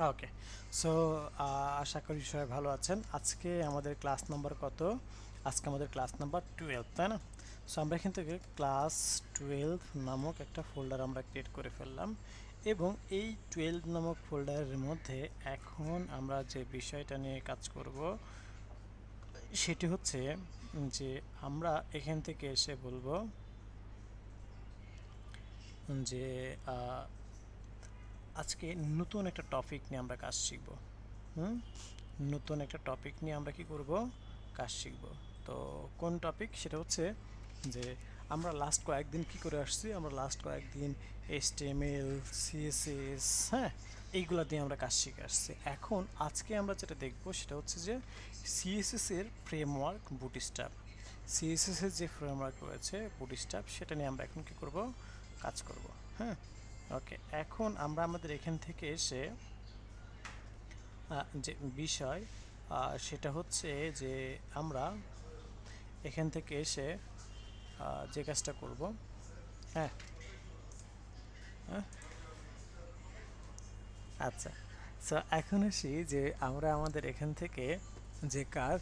ওকে। So আশা করি সবাই ভালো আছেন। আজকে আমাদের ক্লাস নাম্বার কত? আজকে আমাদের ক্লাস নাম্বার 12, তাই না? সো আমরা এখান থেকে ক্লাস 12 নামক একটা ফোল্ডার আমরা ক্রিয়েট করে ফেললাম, এবং এই 12 নামক ফোল্ডারের মধ্যে এখন আমরা যে বিষয়টা নিয়ে কাজ করব সেটি হচ্ছে যে আমরা এখান থেকে এসে বলবো যে আজকে নতুন একটা টপিক নিয়ে আমরা কাজ শিখব। হুম নতুন একটা টপিক নিয়ে আমরা কি করব, কাজ শিখব। তো কোন টপিক সেটা হচ্ছে যে আমরা লাস্ট কয়েকদিন কি করে আসছি, আমরা লাস্ট কয়েকদিন এইচটিএমএল, সিএসএস, হ্যাঁ, এইগুলা দিয়ে আমরা কাজ শিখে আসছি। এখন আজকে আমরা যেটা দেখব সেটা হচ্ছে যে সিএসএস এর ফ্রেমওয়ার্ক বুটস্ট্র্যাপ। সিএসএস এর যে ফ্রেমওয়ার্ক রয়েছে বুটস্ট্র্যাপ, সেটা নিয়ে আমরা এখন কি করব, কাজ করব। হ্যাঁ, ওকে। এখন আমরা আমাদের এখান থেকে এসে যে বিষয় সেটা হচ্ছে যে আমরা এখান থেকে এসে যে কাজটা করব, হ্যাঁ, হ্যাঁ, আচ্ছা। সো এখন আসি যে আমরা আমাদের এখান থেকে যে কাজ,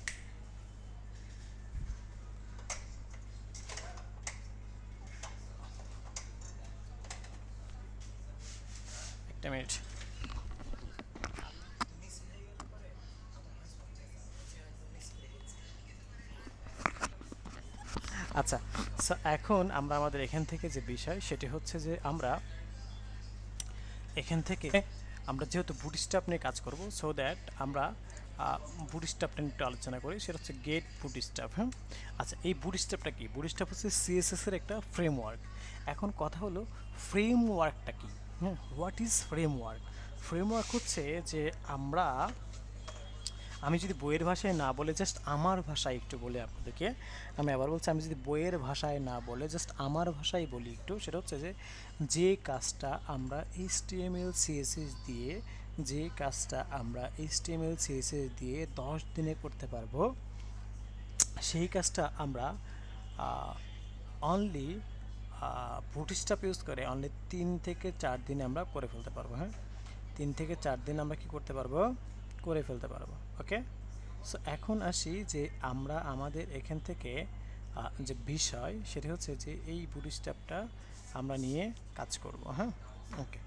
একটা মিনিট। আচ্ছা, সো এখন আমরা আমাদের এখান থেকে যে বিষয় সেটি হচ্ছে যে আমরা এখান থেকে আমরা যেহেতু বুটস্ট্র্যাপ নিয়ে কাজ করব, সো দ্যাট আমরা বুটস্ট্র্যাপটা নিয়ে একটু আলোচনা করি। সেটা হচ্ছে গেট বুটস্ট্র্যাপ। হ্যাঁ, আচ্ছা, এই বুটস্ট্র্যাপটা কি? বুটস্ট্র্যাপ হচ্ছে সিএসএস এর একটা ফ্রেমওয়ার্ক। এখন কথা হলো ফ্রেমওয়ার্কটা কি? হ্যাঁ, হোয়াট ইজ ফ্রেমওয়ার্ক? ফ্রেমওয়ার্ক হচ্ছে যে আমরা, আমি যদি বইয়ের ভাষায় না বলে জাস্ট আমার ভাষায় একটু বলি আপনাদেরকে, আমি আবার বলছি, আমি যদি বইয়ের ভাষায় না বলে জাস্ট আমার ভাষায় বলি একটু, সেটা হচ্ছে যে যে কাজটা আমরা এইচটিএমএল সিএসএস দিয়ে, যে কাজটা আমরা এইচটিএমএল সিএসএস দিয়ে 10 দিনে করতে পারবো, সেই কাজটা আমরা অনলি বুটস্ট্র্যাপ ইউজ করে অনলি 3 থেকে 4 দিনে আমরা করে ফেলতে পারবো। হ্যাঁ, 3 থেকে 4 দিন আমরা কি করতে পারবো, করে ফেলতে পারবো। ওকে। সো এখন আসি যে আমরা আমাদের এখান থেকে যে বিষয় সেটা হচ্ছে যে এই বুটস্ট্র্যাপটা আমরা নিয়ে কাজ করব। হ্যাঁ, ওকে।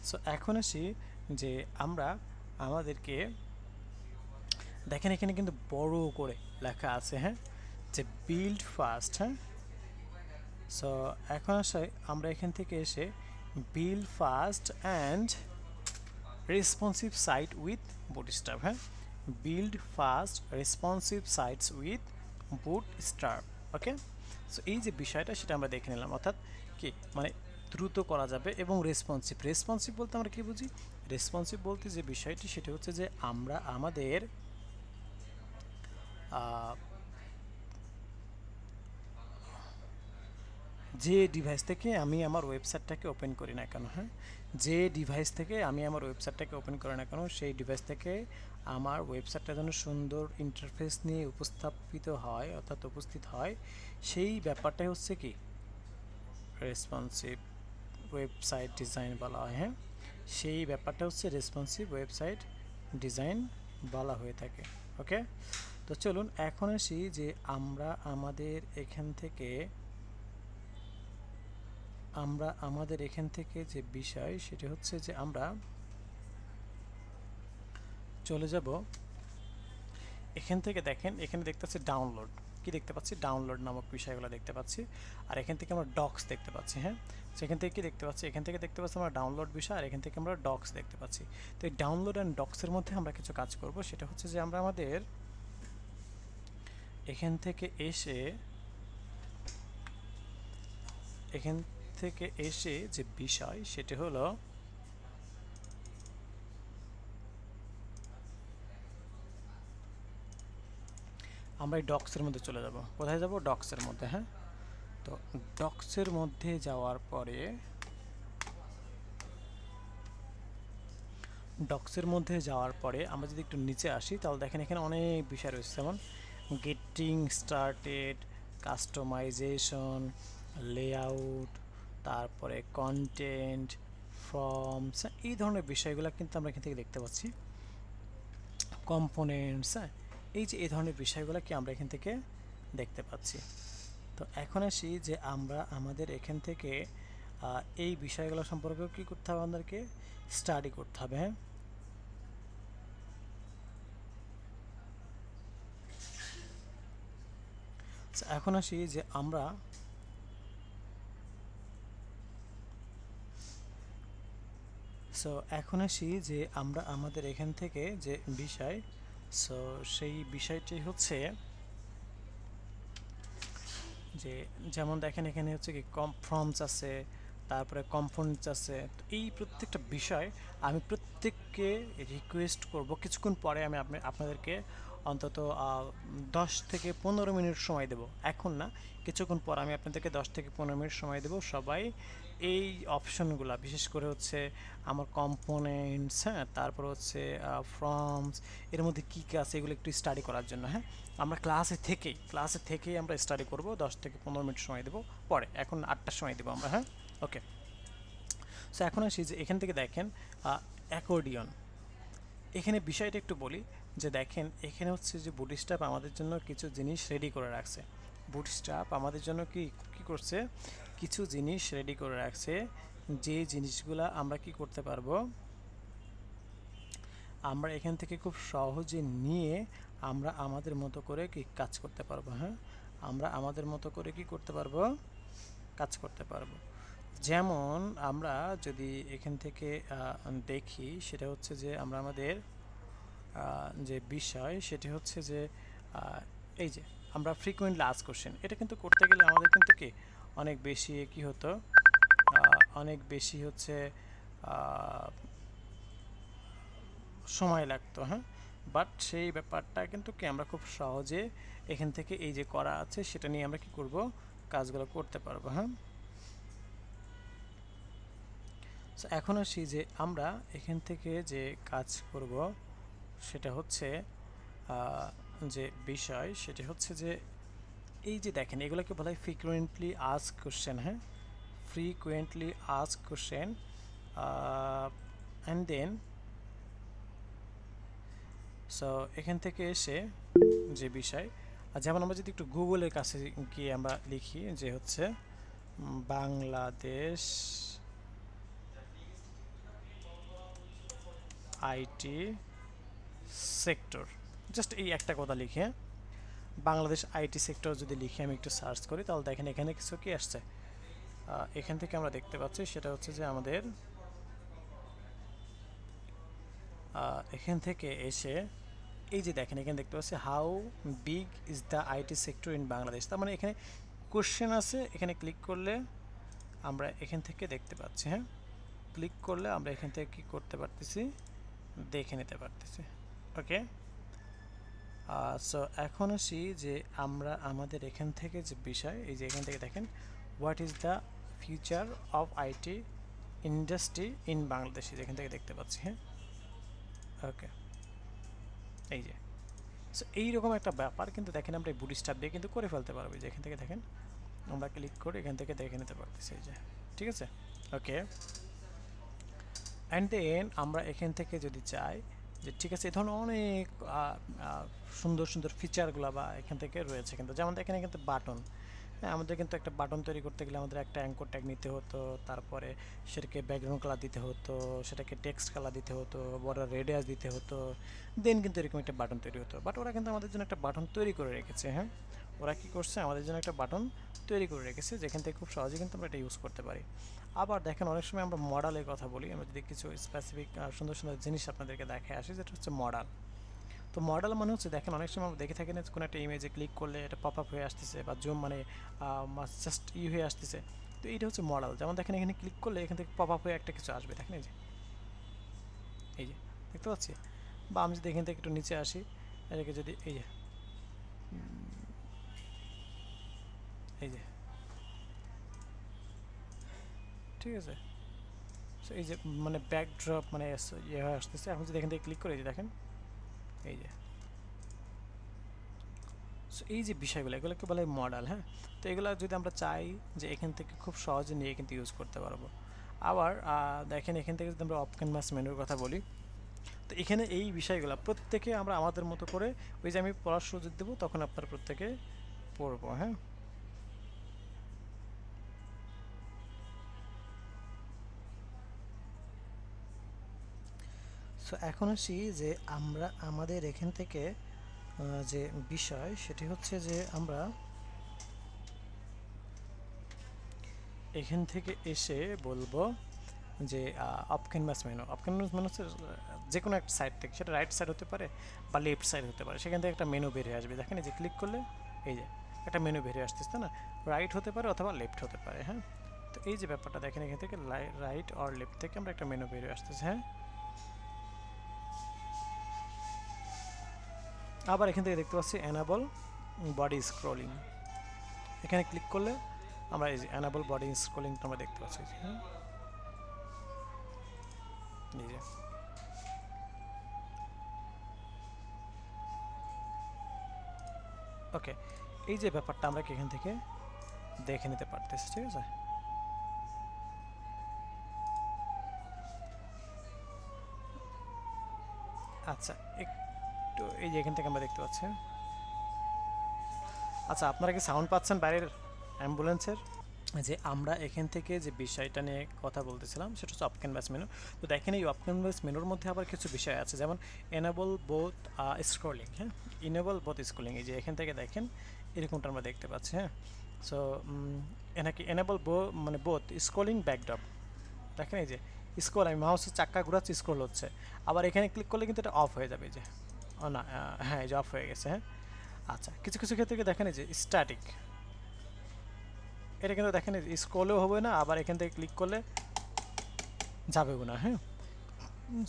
সো এখন আসি যে আমরা আমাদেরকে, দেখেন এখানে কিন্তু বড় করে লেখা আছে, হ্যাঁ, যে বিল্ড ফাস্ট। হ্যাঁ, সো এখন আসে আমরা এখান থেকে এসে build fast and responsive site with bootstrap. হ্যাঁ, build fast responsive sites with bootstrap. Okay. So এই যে বিষয়টা সেটা আমরা দেখে নিলাম, অর্থাৎ কি মানে দ্রুত করা যাবে এবং রেসপন্সিভ। রেসপন্সিভ বলতে আমরা কি বুঝি? রেসপন্সিভ বলতে যে বিষয়টি সেটা হচ্ছে যে আমরা আমাদের যে ডিভাইস থেকে আমি আমার ওয়েবসাইটটাকে ওপেন করি না কেন, হ্যাঁ, যে ডিভাইস থেকে আমি আমার ওয়েবসাইটটাকে ওপেন করি না কেন, সেই ডিভাইস থেকে আমার ওয়েবসাইটটা যেন সুন্দর ইন্টারফেস নিয়ে উপস্থাপিত হয়, অর্থাৎ উপস্থিত হয়, সেই ব্যাপারটাই হচ্ছে কি রেসপন্সিভ ওয়েবসাইট ডিজাইন বলা হয়। হ্যাঁ, সেই ব্যাপারটা হচ্ছে রেসপন্সিভ ওয়েবসাইট ডিজাইন বলা হয়ে থাকে। ওকে। তো চলুন এখন আসি যে আমরা আমাদের এখান থেকে, যে বিষয় সেটা হচ্ছে যে আমরা চলে যাব এখান থেকে। দেখেন এখানে দেখতে পাচ্ছি ডাউনলোড, কি দেখতে পাচ্ছি, ডাউনলোড নামক বিষয়গুলো দেখতে পাচ্ছি। আর এখান থেকে আমরা ডক্স দেখতে পাচ্ছি। হ্যাঁ, সেখান থেকে কি দেখতে পাচ্ছি, এখান থেকে দেখতে পাচ্ছি আমরা ডাউনলোড বিষয়, আর এখান থেকে আমরা ডক্স দেখতে পাচ্ছি। তো এই ডাউনলোড অ্যান্ড ডক্সের মধ্যে আমরা কিছু কাজ করব, সেটা হচ্ছে যে আমরা আমাদের এখান থেকে এসে, এখান থেকে এসে যে বিষয় সেটা হলো আমরা এই ডক্সের মধ্যে চলে যাব। কোথায় যাব? ডক্সের মধ্যে। হ্যাঁ, তো ডক্সের মধ্যে যাওয়ার পরে, আমরা যদি একটু নিচে আসি তাহলে দেখেন এখানে অনেক বিষয় রয়েছে, যেমন গেটিং স্টার্টেড, কাস্টমাইজেশন, লেআউট, তারপরে কন্টেন্ট, ফর্মস, এই ধরনের বিষয়গুলো কিন্তু আমরা এখান থেকে দেখতে পাচ্ছি। কম্পোনেন্টস, এই যে এই ধরনের বিষয়গুলো কি আমরা এখান থেকে দেখতে পাচ্ছি। তো এখন আসি যে আমরা আমাদের এখান থেকে এই বিষয়গুলো সম্পর্কে কী করতে হবে, আমাদেরকে স্টাডি করতে হবে। হ্যাঁ, এখন আসি যে আমরা আমাদের এখান থেকে যে বিষয়, সেই বিষয়টি হচ্ছে যে যেমন দেখেন এখানে হচ্ছে কি ফর্মস আছে, তারপরে কম্পোনেন্টস আছে। তো এই প্রত্যেকটা বিষয় আমি প্রত্যেককে রিকোয়েস্ট করব কিছুক্ষণ পরে আমি আপনাদেরকে অন্তত 10 থেকে 15 মিনিট সময় দেব, এখন না, কিছুক্ষণ পর আমি আপনাদেরকে 10 থেকে 15 মিনিট সময় দেব। সবাই এই অপশনগুলো, বিশেষ করে হচ্ছে আমার কম্পোনেন্টস, হ্যাঁ, তারপর হচ্ছে ফর্মস, এর মধ্যে কী কী আছে এগুলো একটু স্টাডি করার জন্য। হ্যাঁ, আমরা ক্লাসে থেকেই আমরা স্টাডি করব, 10 থেকে 15 মিনিট সময় দেবো পরে, এখন 8টার সময় দেবো আমরা। হ্যাঁ, ওকে। সো এখন আসি যে এখান থেকে দেখেন অ্যাকর্ডিয়ন, এখানে বিষয়টা একটু বলি যে দেখেন এখানে হচ্ছে যে বুটস্ট্র্যাপ আমাদের জন্য কিছু জিনিস রেডি করে রাখছে। বুটস্ট্র্যাপ আমাদের জন্য কি কি করছে, কিছু জিনিস রেডি করে রাখছে, যে জিনিসগুলা আমরা কি করতে পারবো, আমরা এখান থেকে খুব সহজে নিয়ে আমরা আমাদের মতো করে কি কাজ করতে পারবো। হ্যাঁ, আমরা আমাদের মতো করে কি করতে পারবো, কাজ করতে পারবো। যেমন আমরা যদি এখান থেকে দেখি, সেটা হচ্ছে যে আমরা আমাদের যে বিষয় সেটি হচ্ছে যে এই যে আমরা ফ্রিকোয়েন্টলি আস্ক কোশ্চেন, এটা কিন্তু করতে গেলে আমাদের কিন্তু কি অনেক বেশি কি হতো, অনেক বেশি হচ্ছে সময় লাগতো। হ্যাঁ, বাট সেই ব্যাপারটা কিন্তু কি আমরা খুব সহজে এখান থেকে এই যে করা আছে সেটা নিয়ে আমরা কি করব, কাজগুলো করতে পারবো। হ্যাঁ, সো এখন আসি যে আমরা এখান থেকে যে কাজ করব সেটা হচ্ছে যে বিষয় সেটি হচ্ছে যে এই যে দেখেন এগুলোকে বলা হয় ফ্রিকুয়েন্টলি আস্ক কোশ্চেন। হ্যাঁ, frequently ask question, and then so এখান থেকে এসে যে বিষয়, যেমন আমরা যদি একটু গুগলের কাছে গিয়ে আমরা লিখি যে হচ্ছে বাংলাদেশ আইটি সেক্টর, জাস্ট এই একটা কথা লিখে, বাংলাদেশ আইটি সেক্টর যদি লিখে আমি একটু সার্চ করি, তাহলে দেখেন এখানে কিছু কি আসছে। এখান থেকে আমরা দেখতে পাচ্ছি সেটা হচ্ছে যে আমাদের এখান থেকে এসে এই যে দেখেন এখানে দেখতে পাচ্ছি how big is the IT sector in Bangladesh. তার মানে এখানে কোশ্চেন আছে, এখানে ক্লিক করলে আমরা এখান থেকে দেখতে পাচ্ছি। হ্যাঁ, ক্লিক করলে আমরা এখান থেকে কি করতে পারতেছি, দেখে নিতে পারতেছি। ওকে, সো এখন আসি যে আমরা আমাদের এখান থেকে যে বিষয়, এই যে এখান থেকে দেখেন what is the future of IT industry in Bangladesh, এখান থেকে দেখতে পাচ্ছি। হ্যাঁ, ওকে, এই যে সো এইরকম একটা ব্যাপার কিন্তু দেখেন আমরা এই বুটস্ট্র্যাপ দিয়ে কিন্তু করে ফেলতে পারবো। যে এখান থেকে দেখেন আমরা ক্লিক করে এখান থেকে দেখে নিতে পারতেছি, এই যে ঠিক আছে। ওকে, অ্যান্ড দেন আমরা এখান থেকে যদি চাই যে ঠিক আছে, এই ধরনের অনেক সুন্দর সুন্দর ফিচারগুলো বা এখান থেকে রয়েছে কিন্তু, যেমন দেখেন এখানে বাটন। হ্যাঁ, আমাদের কিন্তু একটা বাটন তৈরি করতে গেলে আমাদের একটা অ্যাঙ্কর ট্যাগ নিতে হতো, তারপরে সেটাকে ব্যাকগ্রাউন্ড কালার দিতে হতো, সেটাকে টেক্সট কালার দিতে হতো, বড় রেডিয়াস দিতে হতো, দেন কিন্তু এরকম একটা বাটন তৈরি হতো। বাট ওরা কিন্তু আমাদের জন্য একটা বাটন তৈরি করে রেখেছে। হ্যাঁ, ওরা কী করছে, আমাদের জন্য একটা বাটন তৈরি করে রেখেছে, যেখান থেকে খুব সহজে কিন্তু আমরা এটা ইউজ করতে পারি। আবার দেখেন অনেক সময় আমরা মডেলের কথা বলি, আমরা যদি কিছু স্পেসিফিক সুন্দর সুন্দর জিনিস আপনাদেরকে দেখে আসি, যেটা হচ্ছে মডেল। তো মডেল মানে হচ্ছে দেখেন অনেক সময় আমরা দেখে থাকি না, কোনো একটা ইমেজে ক্লিক করলে এটা পপ আপ হয়ে আসতেছে বা জুম মানে জাস্ট হয়ে আসতেছে। তো এইটা হচ্ছে মডেল। যেমন দেখেন এখানে ক্লিক করলে এখান থেকে পপ আপ হয়ে একটা কিছু আসবে, দেখেন এই যে দেখতে পাচ্ছি। বা আমি যদি এখান থেকে একটু নিচে আসি, এটাকে যদি এই যে ঠিক আছে, সো এই যে মানে ব্যাকড্রপ মানে ইয়ে হয়ে আসতেছে। এখন যদি এখান থেকে ক্লিক করে এই যে দেখেন এই যে, সো এই যে বিষয়গুলো এগুলোকে বলে মডেল। হ্যাঁ, তো এগুলো যদি আমরা চাই যে এখান থেকে খুব সহজে নিয়ে কিন্তু ইউজ করতে পারবো। আবার দেখেন এখান থেকে যদি আমরা অফ ক্যানভাস মেনুর কথা বলি, তো এখানে এই বিষয়গুলো প্রত্যেকে আমরা আমাদের মতো করে, ওই যে আমি পড়ার সুযোগ দেবো তখন আপনারা প্রত্যেকে পড়বো। হ্যাঁ, সো এখন আসি যে আমরা আমাদের এখান থেকে যে বিষয় সেটি হচ্ছে যে আমরা এখান থেকে এসে বলবো যে of canvas menu. Of canvas menu হচ্ছে যে কোনো একটা সাইড থেকে, সেটা রাইট সাইড হতে পারে বা লেফট সাইড হতে পারে, সেখান থেকে একটা মেনু বের হয়ে আসবে। দেখেন এই যে ক্লিক করলে এই যে একটা মেনু বের হয়ে আসতেছে না, রাইট হতে পারে অথবা লেফট হতে পারে। হ্যাঁ, তো এই যে ব্যাপারটা দেখেন, এখান থেকে রাইট অর লেফট থেকে আমরা একটা মেনু বের হয়ে আসতেছে। হ্যাঁ, আবার এখান থেকে দেখতে পাচ্ছি এনাবল বডি স্ক্রলিং। এখানে ক্লিক করলে আমরা এই যে এনাবল বডি স্ক্রলিংটা আমরা দেখতে পাচ্ছি। হ্যাঁ, এই যে ওকে, এই যে ব্যাপারটা আমরা এখান থেকে দেখে নিতে পারতেছি। ঠিক আছে, আচ্ছা একটু এই যে এখান থেকে আমরা দেখতে পাচ্ছি। আচ্ছা, আপনারা কি সাউন্ড পাচ্ছেন বাইরের অ্যাম্বুলেন্সের? যে আমরা এখান থেকে যে বিষয়টা নিয়ে কথা বলতেছিলাম সেটা হচ্ছে অফ ক্যানভাস মেনু। তো দেখেন এই অফ ক্যানভাস মেনুর মধ্যে আবার কিছু বিষয় আছে, যেমন এনেবল বোথ স্ক্রলিং। হ্যাঁ, ইনেবল বোথ স্ক্রলিং, এই যে এখান থেকে দেখেন এরকমটা আমরা দেখতে পাচ্ছি। হ্যাঁ, সো এনাকে এনেবল মানে বোথ স্ক্রলিং ব্যাকড্রপ। দেখেন এই যে স্ক্রল, আমি মাউসের চাক্কা ঘুরাচ্ছি, স্ক্রল হচ্ছে। আবার এখানে ক্লিক করলে কিন্তু এটা অফ হয়ে যাবে। এই যে ও না, হ্যাঁ এই যে অফ হয়ে গেছে। হ্যাঁ, আচ্ছা কিছু কিছু ক্ষেত্রে দেখেন এই যে স্ট্যাটিক, এটা কিন্তু দেখেন স্ক্রলেও হবে না, আবার এখান থেকে ক্লিক করলে যাবেও না। হ্যাঁ,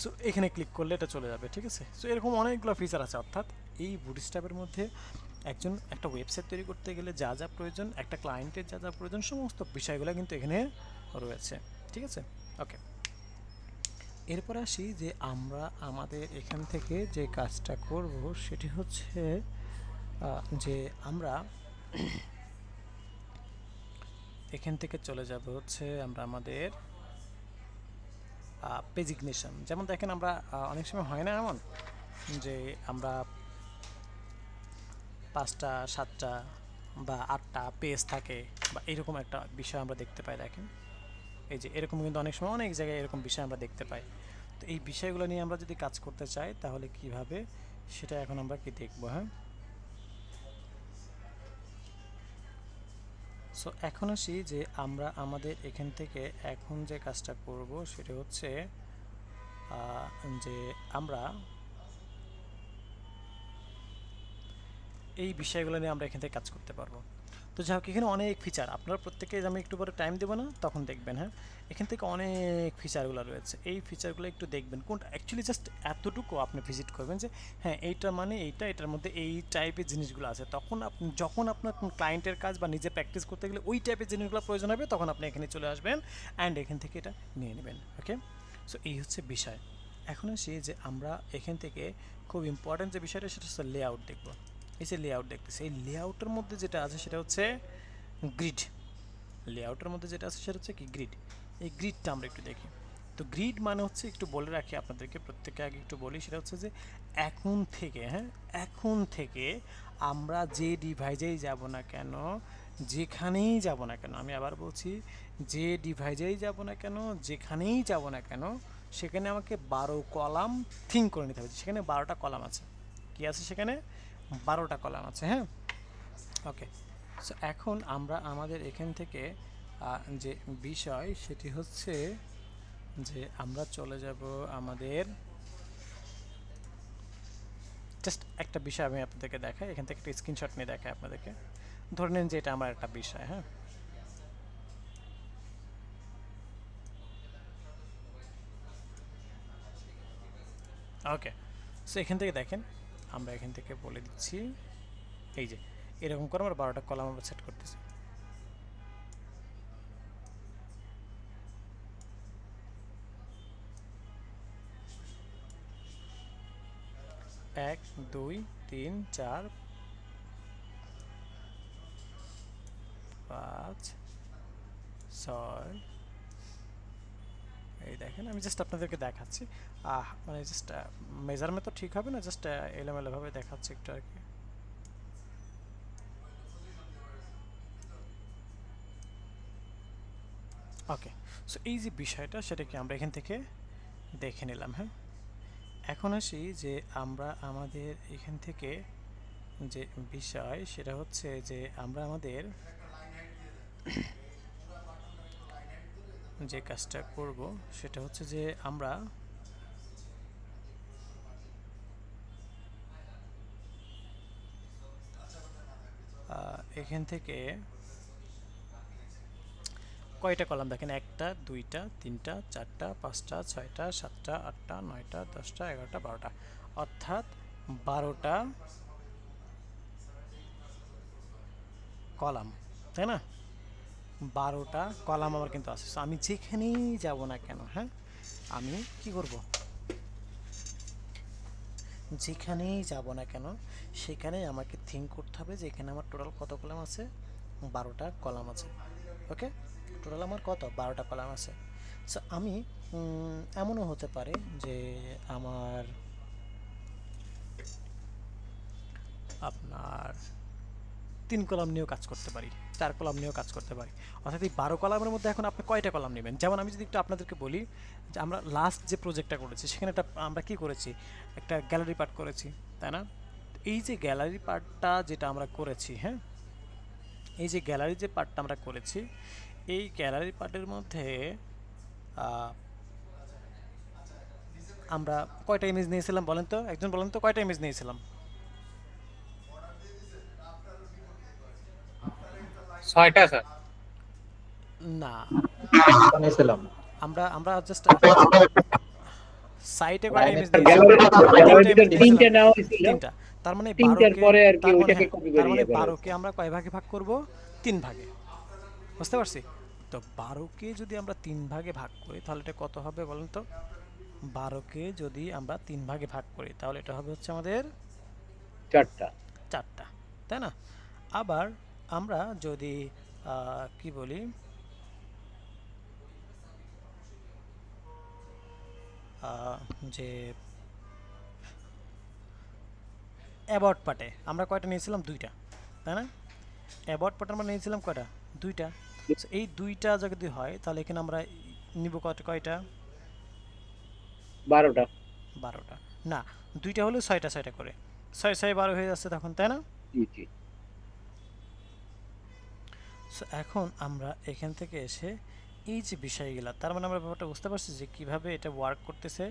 সো এখানে ক্লিক করলে এটা চলে যাবে। ঠিক আছে, সো এরকম অনেকগুলো ফিচার আছে। অর্থাৎ এই বুটস্ট্র্যাপের মধ্যে একজন একটা ওয়েবসাইট তৈরি করতে গেলে যা যা প্রয়োজন, একটা ক্লায়েন্টের যা যা প্রয়োজন, সমস্ত বিষয়গুলো কিন্তু এখানে রয়েছে। ঠিক আছে, ওকে। এরপর আসি যে আমরা আমাদের এখান থেকে যে কাজটা করব সেটি হচ্ছে যে আমরা এখান থেকে চলে যাব হচ্ছে আমরা আমাদের পেজিগনেশন। যেমন দেখেন আমরা অনেক সময় হয় না এমন যে আমরা 5টা 7টা বা 8টা পেজ থাকে বা এরকম একটা বিষয় আমরা দেখতে পাই। দেখেন এই যে এরকম কিন্তু অনেক সময় অনেক জায়গায় এরকম বিষয় আমরা দেখতে পাই। তো এই বিষয়গুলো নিয়ে আমরা যদি কাজ করতে চাই তাহলে কিভাবে, সেটা এখন আমরা কি দেখব। হ্যাঁ, সো এখন আসি যে আমরা আমাদের এখান থেকে এখন যে কাজটা করব সেটা হচ্ছে যে আমরা এই বিষয়গুলো নিয়ে আমরা এখান থেকে কাজ করতে পারবো। তো যাই হোক, এখানে অনেক ফিচার, আপনারা প্রত্যেকে আমি একটু পরে টাইম দেবো না তখন দেখবেন। হ্যাঁ, এখান থেকে অনেক ফিচারগুলো রয়েছে, এই ফিচারগুলো একটু দেখবেন। কোনটা অ্যাকচুয়ালি জাস্ট এতটুকু আপনি ভিজিট করবেন যে হ্যাঁ এইটা মানে এইটা, এটার মধ্যে এই টাইপের জিনিসগুলো আছে, তখন আপনি যখন আপনার ক্লায়েন্টের কাজ বা নিজে প্র্যাকটিস করতে গেলে ওই টাইপের জিনিসগুলো প্রয়োজন হবে, তখন আপনি এখানে চলে আসবেন অ্যান্ড এখান থেকে এটা নিয়ে নেবেন। ওকে, সো এই হচ্ছে বিষয়। এখন আসি যে আমরা এখান থেকে খুব ইম্পর্ট্যান্ট যে বিষয়টা সেটা হচ্ছে লেআউট দেখব। এই যে লেআউট দেখতেছি, এই লেআউটের মধ্যে যেটা আছে সেটা হচ্ছে গ্রিড। লেআউটের মধ্যে যেটা আছে সেটা হচ্ছে কি গ্রিড। এই গ্রিডটা আমরা একটু দেখি। তো গ্রিড মানে হচ্ছে, একটু বলে রাখি আপনাদেরকে, প্রত্যেককে আগে একটু বলি, সেটা হচ্ছে যে এখন থেকে, হ্যাঁ এখন থেকে আমরা যে ডিভাইসেই যাব না কেন, যেখানেই যাব না কেন, আমি আবার বলছি, যে ডিভাইসেই যাব না কেন, যেখানেই যাব না কেন, সেখানে আমাকে 12 কলাম থিঙ্ক করে নিতে হবে। সেখানে 12টা কলাম আছে। কি আছে সেখানে? 12টা কলাম আছে। হ্যাঁ, ওকে। সো এখন আমরা আমাদের এখান থেকে যে বিষয় সেটি হচ্ছে যে আমরা চলে যাব আমাদের, জাস্ট একটা বিষয় আমি আপনাদেরকে দেখাই, এখান থেকে একটা স্ক্রিনশট নিয়ে দেখাই আপনাদেরকে। ধরে নিন যে এটা আমার একটা বিষয়। হ্যাঁ, ওকে। সো এখান থেকে দেখেন, আমরা এখান থেকে বলে দিচ্ছি এই যে এরকম করে আমরা 12টা কলাম আমরা সেট করতেছি। 1 2 3 4 5 6 এই দেখেন আমি জাস্ট আপনাদেরকে দেখাচ্ছি, মানে জাস্ট মেজারমেন্ট তো ঠিক হবে না, জাস্ট এলোমেলোভাবে দেখাচ্ছি একটু আর কি। ওকে, সো এই যে বিষয়টা সেটাকে আমরা এখান থেকে দেখে নিলাম। হ্যাঁ, এখন আসি যে আমরা আমাদের এখান থেকে যে বিষয় সেটা হচ্ছে যে আমরা আমাদের যে কাজটা করব সেটা হচ্ছে যে আমরা এখান থেকে কয়টা কলাম দেখেন, 1টা 2টা 3টা 4টা 5টা 6টা 7টা 8টা 9টা 10টা 11টা 12টা, অর্থাৎ 12টা কলাম, তাই না? 12টা কলাম আমার কিন্তু আছে। So, আমি যেখানেই যাব না কেন, হ্যাঁ, আমি কি করব, যেখানেই যাব না কেন সেখানেই আমাকে থিঙ্ক করতে হবে যে এখানে আমার টোটাল কত কলাম আছে, 12টা কলাম আছে। ওকে, টোটাল আমার কত, 12টা কলাম আছে। সো আমি এমনও হতে পারে যে আমার আপনার 3 কলাম নিয়েও কাজ করতে পারি, 4 কলাম নিয়েও কাজ করতে পারি। অর্থাৎ এই 12 কলামের মধ্যে এখন আপনি কয়টা কলাম নেবেন। যেমন আমি যদি একটু আপনাদেরকে বলি যে আমরা লাস্ট যে প্রজেক্টটা করেছি সেখানে আমরা কি করেছি, একটা গ্যালারি পার্ট করেছি, তাই না? এই যে গ্যালারি পার্টটা যেটা আমরা করেছি, হ্যাঁ, এই যে গ্যালারি যে পার্টটা আমরা করেছি, এই গ্যালারি পার্টের মধ্যে আমরা কয়টা ইমেজ নিয়েছিলাম বলেন তো, একজন বলেন তো কয়টা ইমেজ নিয়েছিলাম? 6টা স্যার। না, বানিয়েছিলাম। আমরা আমরা জাস্ট সাইটে কয়টা ইমেজ লাইনের নিয়েছিলাম? তিনটা গ্যালারির ইমেজ ভিতর নিয়েছিলাম। 3টে নেওয়া হয়েছিল, তিনটা, তার মানে 3টার বারোকে, পরে আর কি তার মানে ওইটাকে হ্যাঁ, কপি তার করে মানে ইয়ে করা হয়েছে। 12কে আমরা কয় ভাগে ভাগ করব, 3 ভাগে, বুঝতে পারছি? তো 12কে যদি আমরা 3 ভাগে ভাগ করি তাহলে এটা কত হবে বলেন তো? 12কে যদি আমরা 3 ভাগে ভাগ করি তাহলে এটা হবে হচ্ছে আমাদের 4টা। 4টা, তাই না? আবার আমরা যদি কি বলি, যে অ্যাবাউট পার্টে আমরা কয়টা নিয়েছিলাম, 2টা, তাই না? অ্যাবাউট পার্ট আমরা নিয়েছিলাম কয়টা, 2টা। সো এই 2টা যদি হয় তাহলে এখানে আমরা নিব কয়টা, 12টা। 12টা। না, 2টা হলে 6টা 6টা করে, 6 6 12 হয়ে যাচ্ছে তখন, তাই না? জি জি। সো এখন আমরা এখান থেকে এসে এই যে বিষয়গুলো, তার মানে আমরা ব্যাপারটা বুঝতে পারছি যে কিভাবে এটা ওয়ার্ক করতেছে।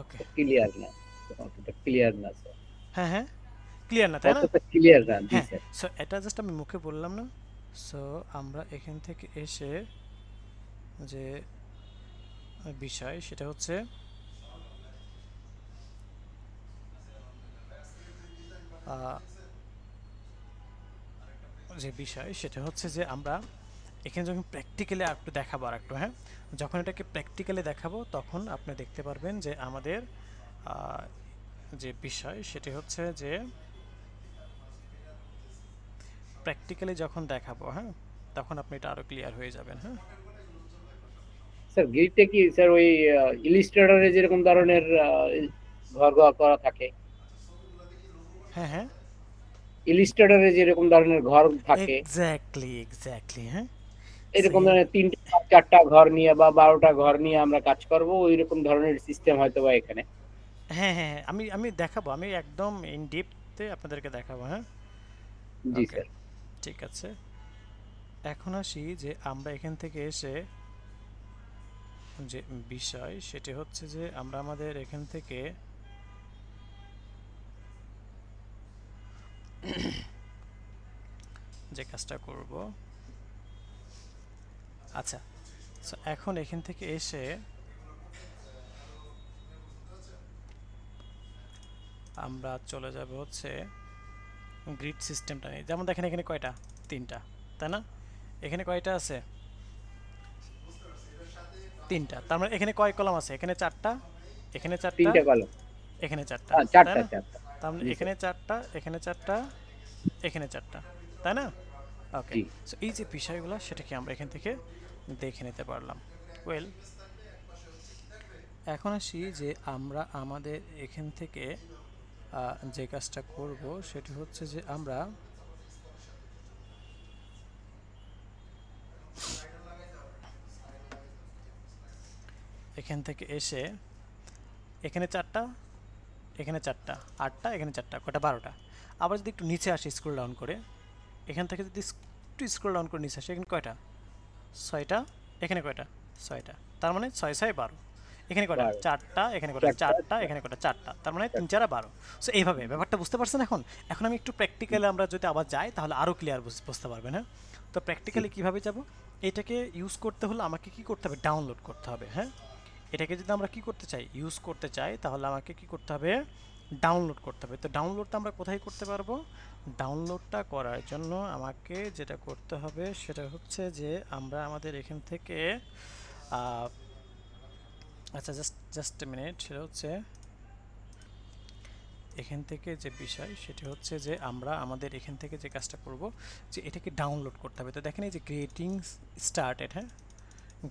ওকে, ক্লিয়ার না, অতটা ক্লিয়ার না স্যার, হ্যাঁ হ্যাঁ, ক্লিয়ার না, তাই না? অতটা ক্লিয়ার না। জি হ্যাঁ, স্যার। সো এটা জাস্ট আমি মুখে বললাম না। সো আমরা এখান থেকে এসে যে বিষয় সেটা হচ্ছে যে বিষয় সেটা হচ্ছে যে আমরা এখানে যখন প্র্যাকটিক্যালি একটু দেখাবো, আর একটু, হ্যাঁ, যখন এটাকে প্র্যাকটিক্যালি দেখাবো তখন আপনি দেখতে পারবেন যে আমাদের যে বিষয় সেটি হচ্ছে যে প্র্যাকটিক্যালি যখন দেখাবো, হ্যাঁ, তখন আপনি এটা আরও ক্লিয়ার হয়ে যাবেন। হ্যাঁ, স্যার গ্রিডটা কি স্যার ওই ইলিস্ট্রেটরে যেরকম ধরনের ঘর ঘর করা থাকে, হ্যাঁ হ্যাঁ, ইলিস্ট্রেটরে যেরকম ধরনের ঘর থাকে, এক্স্যাক্টলি এক্স্যাক্টলি, হ্যাঁ, এরকম সেম। ধরনের 3টা 4টা ঘর নিয়ে বা 12টা ঘর নিয়ে আমরা কাজ করব, ওই রকম ধরনের সিস্টেম হয়তো বা এখানে। হ্যাঁ হ্যাঁ হ্যাঁ, আমি আমি দেখাবো, আমি একদম ইন ডিপথে আপনাদেরকে দেখাবো। হ্যাঁ, জি ওকে, স্যার। ঠিক আছে। এখন আসি যে আমরা এখান থেকে এসে যে বিষয় সেটি হচ্ছে যে আমরা আমাদের এখান থেকে যে কাজটা করব, আচ্ছা, সো এখন এখান থেকে এসে আমরা চলে যাব হচ্ছে গ্রিড সিস্টেমটা নিয়ে। যেমন দেখেন এখানে কয়টা, 3টা, তাই না? এখানে কয়টা আছে, 3টা, তার মানে এখানে কয় কলাম আছে, এখানে 4টা, এখানে 4টা, তিনটা কলাম, এখানে 4টা, তাই চারটা না? চারটা তার মানে জি স্যার। এখানে 4টা, এখানে 4টা, এখানে 4টা, তাই না? ওকে, জি সো এই যে বিষয়গুলো সেটাকে আমরা এখান থেকে দেখে নিতে পারলাম। ওয়েল, এখন আসি যে আমরা আমাদের এখান থেকে যে কাজটা করব সেটা হচ্ছে যে আমরা এখান থেকে এসে এখানে 4টা, এখানে 4টা, 8টা, এখানে 4টা, কটা 12টা। আবার যদি একটু নিচে আসি স্ক্রল ডাউন করে, এখান থেকে যদি একটু স্ক্রল ডাউন করে নিচে আসি, এখানে কয়টা? 6টা, এখানে কয়টা? 6টা। তার মানে 6 6 12। এখানে কয়টা? 12, 4টা, এখানে কয়টা? চারটা 4টা, এখানে কয়টা? 4টা। তার মানে 3 চারটা। 4 12। সো এইভাবে ব্যাপারটা বুঝতে পারছেন এখন? এখন আমি একটু প্র্যাকটিক্যালি আমরা যদি আবার যাই তাহলে আরও ক্লিয়ার বুঝতে পারবেন, হ্যাঁ? তো জি প্র্যাকটিক্যালি কীভাবে যাব? এটাকে ইউজ করতে হলে আমাকে কি করতে হবে? ডাউনলোড করতে হবে, হ্যাঁ? এটাকে যদি আমরা কি করতে চাই? ইউজ করতে চাই, তাহলে আমাকে কি করতে হবে? ডাউনলোড করতে হবে। তো ডাউনলোডটা আমরা কোথায় করতে পারবো? ডাউনলোডটা করার জন্য আমাকে যেটা করতে হবে সেটা হচ্ছে যে আমরা আমাদের এখান থেকে আহ, আচ্ছা, জাস্ট জাস্ট মিনিট, সেটা হচ্ছে এখান থেকে যে বিষয় সেটা হচ্ছে যে আমরা আমাদের এখান থেকে যে কাজটা করব যে এটাকে ডাউনলোড করতে হবে। তো দেখেন এই যে গেটিং স্টার্টেড, হ্যাঁ,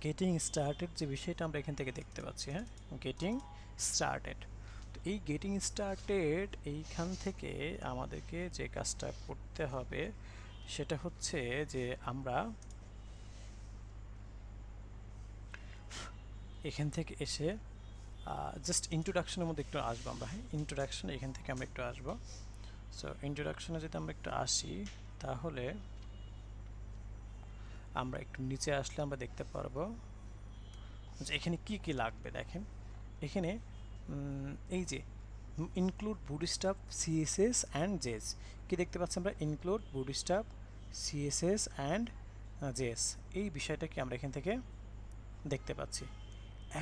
গেটিং স্টার্টেড যে বিষয়টা আমরা এখান থেকে দেখতে পাচ্ছি, হ্যাঁ, গেটিং স্টার্টেড। তো এই গেটিং স্টার্টেড এইখান থেকে আমাদেরকে যে কাজটা করতে হবে সেটা হচ্ছে যে আমরা এখান থেকে এসে জাস্ট ইন্ট্রোডাকশনের মধ্যে একটু আসবো আমরা, হ্যাঁ, ইন্ট্রোডাকশন এখান থেকে আমরা একটু আসবো। সো ইন্ট্রোডাকশনে যদি আমরা একটু আসি তাহলে আমরা একটু নিচে আসলে আমরা দেখতে পারবো যে এখানে কি কি লাগবে। দেখেন এখানে এই যে include bootstrap CSS and JS, কি দেখতে পাচ্ছি আমরা? Include bootstrap CSS and JS, এই বিষয়টাকে আমরা এখান থেকে দেখতে পাচ্ছি।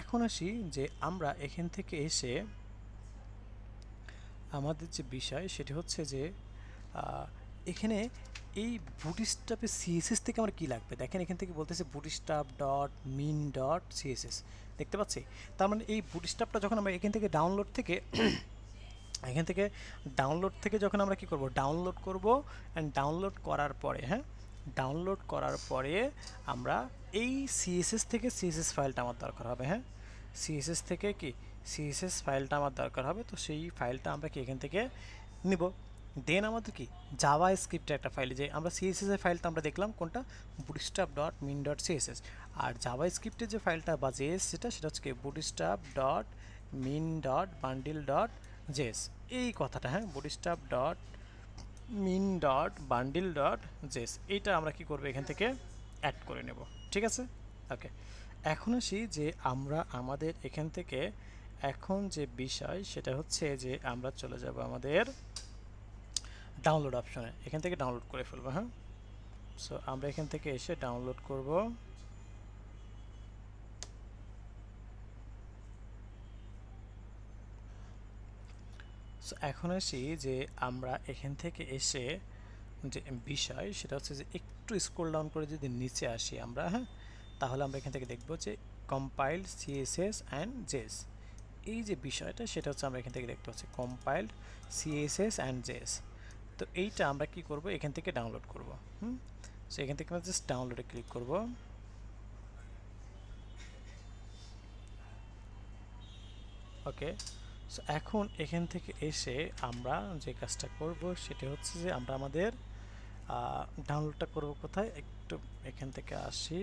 এখন আসি যে আমরা এখান থেকে এসে আমাদের যে বিষয় সেটি হচ্ছে যে এখানে এই বুটস্ট্র্যাপের সিএসএস থেকে আমার কি লাগবে। দেখেন এখান থেকে বলতেছে bootstrap dot min dot CSS, দেখতে পাচ্ছি। তার মানে এই বুটস্ট্র্যাপটা যখন আমরা এখান থেকে ডাউনলোড থেকে এখান থেকে ডাউনলোড থেকে যখন আমরা কি করব? ডাউনলোড করব, অ্যান্ড ডাউনলোড করার পরে, হ্যাঁ, ডাউনলোড করার পরে আমরা এই সিএসএস থেকে সিএসএস ফাইলটা আমার দরকার হবে, হ্যাঁ, সিএসএস থেকে কি সিএসএস ফাইলটা আমার দরকার হবে। তো সেই ফাইলটা আমরা কি এখান থেকে নিব। দেন আমাদের কি জাভা স্ক্রিপ্টের একটা ফাইল, যে আমরা সিএসএস এর ফাইলটা আমরা দেখলাম কোনটা? Bootstrap dot min dot CSS. আর জাভা স্ক্রিপ্টের যে ফাইলটা বা জেএস সেটা হচ্ছে কি bootstrap dot min dot bundle dot JS, এই কথাটা, হ্যাঁ, bootstrap dot min dot bundle dot JS, এইটা আমরা কি করব? এখান থেকে অ্যাড করে নেব, ঠিক আছে? ওকে, এখন আসি যে আমরা আমাদের এখান থেকে এখন যে বিষয় সেটা হচ্ছে যে আমরা চলে যাব আমাদের ডাউনলোড অপশনে, এখান থেকে ডাউনলোড করে ফেলবো, হ্যাঁ। সো আমরা এখান থেকে এসে ডাউনলোড করব। সো এখন আসি যে আমরা এখান থেকে এসে যে বিষয় সেটা হচ্ছে যে একটু স্ক্রল ডাউন করে যদি নিচে আসি আমরা, হ্যাঁ, তাহলে আমরা এখান থেকে দেখব যে কম্পাইল্ড সিএসএস অ্যান্ড জেএস, এই যে বিষয়টা সেটা হচ্ছে আমরা এখান থেকে দেখতে পাচ্ছি কম্পাইল্ড সিএসএস অ্যান্ড জেএস। তো এইটা আমরা কি করব? এখান থেকে ডাউনলোড করব। সো এখান থেকে আমরা জাস্ট ডাউনলোডে ক্লিক করব। ওকে, সো এখন এখান থেকে এসে আমরা যে কাজটা করব সেটা হচ্ছে যে আমরা আমাদের ডাউনলোডটা করব কোথায়? একটু এখান থেকে আসি।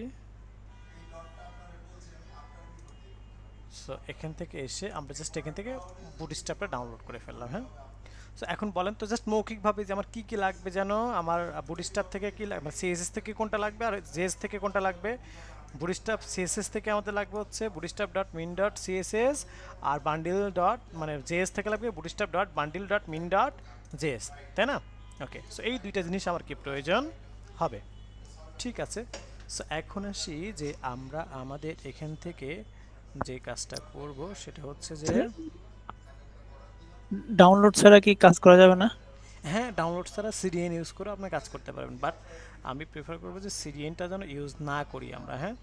সো এখান থেকে এসে আমরা জাস্ট এখান থেকে বুটস্ট্র্যাপটা ডাউনলোড করে ফেললাম, হ্যাঁ। সো এখন বলেন তো জাস্ট মৌখিকভাবে যে আমার কি কি লাগবে যেন? আমার বুটস্ট্র্যাপ থেকে কি লাগবে? সিএসএস থেকে কোনটা লাগবে আর জেএস থেকে কোনটা লাগবে? বুটস্ট্র্যাপ সিএসএস থেকে আমাদের লাগবে হচ্ছে bootstrap dot min dot CSS, আর বান্ডিল ডট মানে জেএস থেকে লাগবে bootstrap dot bundle dot min dot JS, তাই না? ওকে, সো এই দুইটা জিনিস আমার কি প্রয়োজন হবে, ঠিক আছে? সো এখন আসি যে আমরা আমাদের এখান থেকে যে কাজটা করব সেটা হচ্ছে যে ডাউনলোড ছাড়া কি কাজ করা যাবে না? হ্যাঁ, ডাউনলোড ছাড়া সিডিএন ইউজ করে আপনি কাজ করতে পারবেন, বাট আমি প্রেফার করবো যে সিডিএনটা যেন ইউজ না করি আমরা, হ্যাঁ।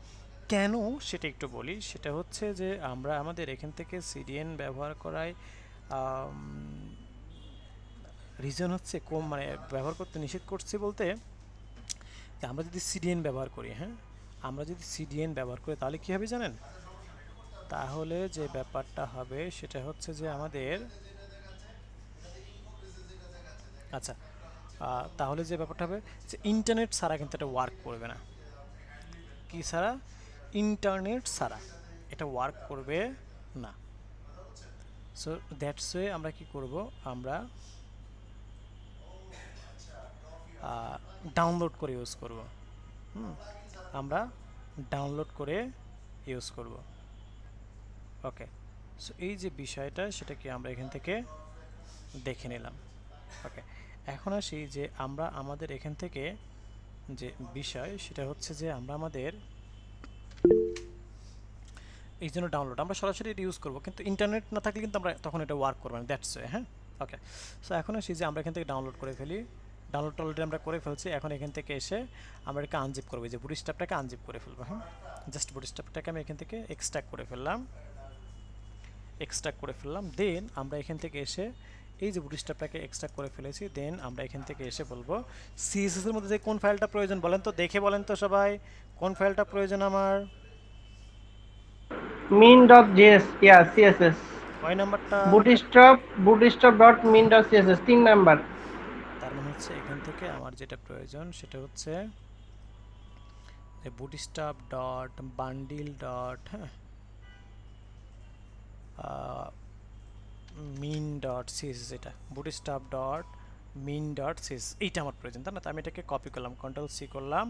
কেন সেটা একটু বলি। সেটা হচ্ছে যে আমরা আমাদের এখান থেকে সিডিএন ব্যবহার করায় রিজন হচ্ছে কম, মানে ব্যবহার করতে নিষেধ করছি বলতে যে আমরা যদি সিডিএন ব্যবহার করি, হ্যাঁ, আমরা যদি সিডিএন ব্যবহার করি তাহলে কী হবে জানেন? তাহলে যে ব্যাপারটা হবে সেটা হচ্ছে যে আমাদের আচ্ছা তাহলে যে ব্যাপারটা হবে যে ইন্টারনেট ছাড়া কিন্তু এটা ওয়ার্ক করবে না। কি ছাড়া? ইন্টারনেট ছাড়া এটা ওয়ার্ক করবে না। সো দ্যাটস ওয়ে আমরা কি করব, আমরা ডাউনলোড করে ইউজ করব। আমরা ডাউনলোড করে ইউজ করব। ওকে, সো এই যে বিষয়টা সেটাকে আমরা এখান থেকে দেখে নিলাম। ওকে, এখন আসি যে আমরা আমাদের এখান থেকে যে বিষয় সেটা হচ্ছে যে আমরা আমাদের এই জন্য ডাউনলোড আমরা সরাসরি এটা ইউজ করবো, কিন্তু ইন্টারনেট না থাকলে কিন্তু আমরা তখন এটা ওয়ার্ক করবে না। That's way. হ্যাঁ, ওকে, সো এখন আসি যে আমরা এখান থেকে ডাউনলোড করে ফেলি। ডাউনলোড অলরেডি আমরা করে ফেলছি। এখন এখান থেকে এসে আমরা এটাকে আনজিপ করবো, যে বুটস্ট্র্যাপটাকে আনজিপ করে ফেলবো। হ্যাঁ, জাস্ট বুটস্ট্র্যাপটাকে আমি এখান থেকে এক্সট্রাক্ট করে ফেললাম। দেন আমরা এখান থেকে এসে এই যে বুটস্ট্র্যাপটাকে এক্সট্রাক্ট করে ফেলেছি, দেন আমরা এখান থেকে এসে বলবো সিএসএস এর মধ্যে যে কোন ফাইলটা প্রয়োজন বলেন তো, দেখে বলেন তো সবাই, কোন ফাইলটা প্রয়োজন আমার? min.js, yeah, css. কয় নাম্বারটা? bootstrap.min.css 3 number. তার মানে হচ্ছে এখান থেকে আমার যেটা প্রয়োজন সেটা হচ্ছে bootstrap dot bundle dot min dot CSS, এটা bootstrap dot min dot CSS, এইটা আমার প্রয়োজন, তাই না? তো আমি এটাকে কপি করলাম, কন্ট্রোল সি করলাম।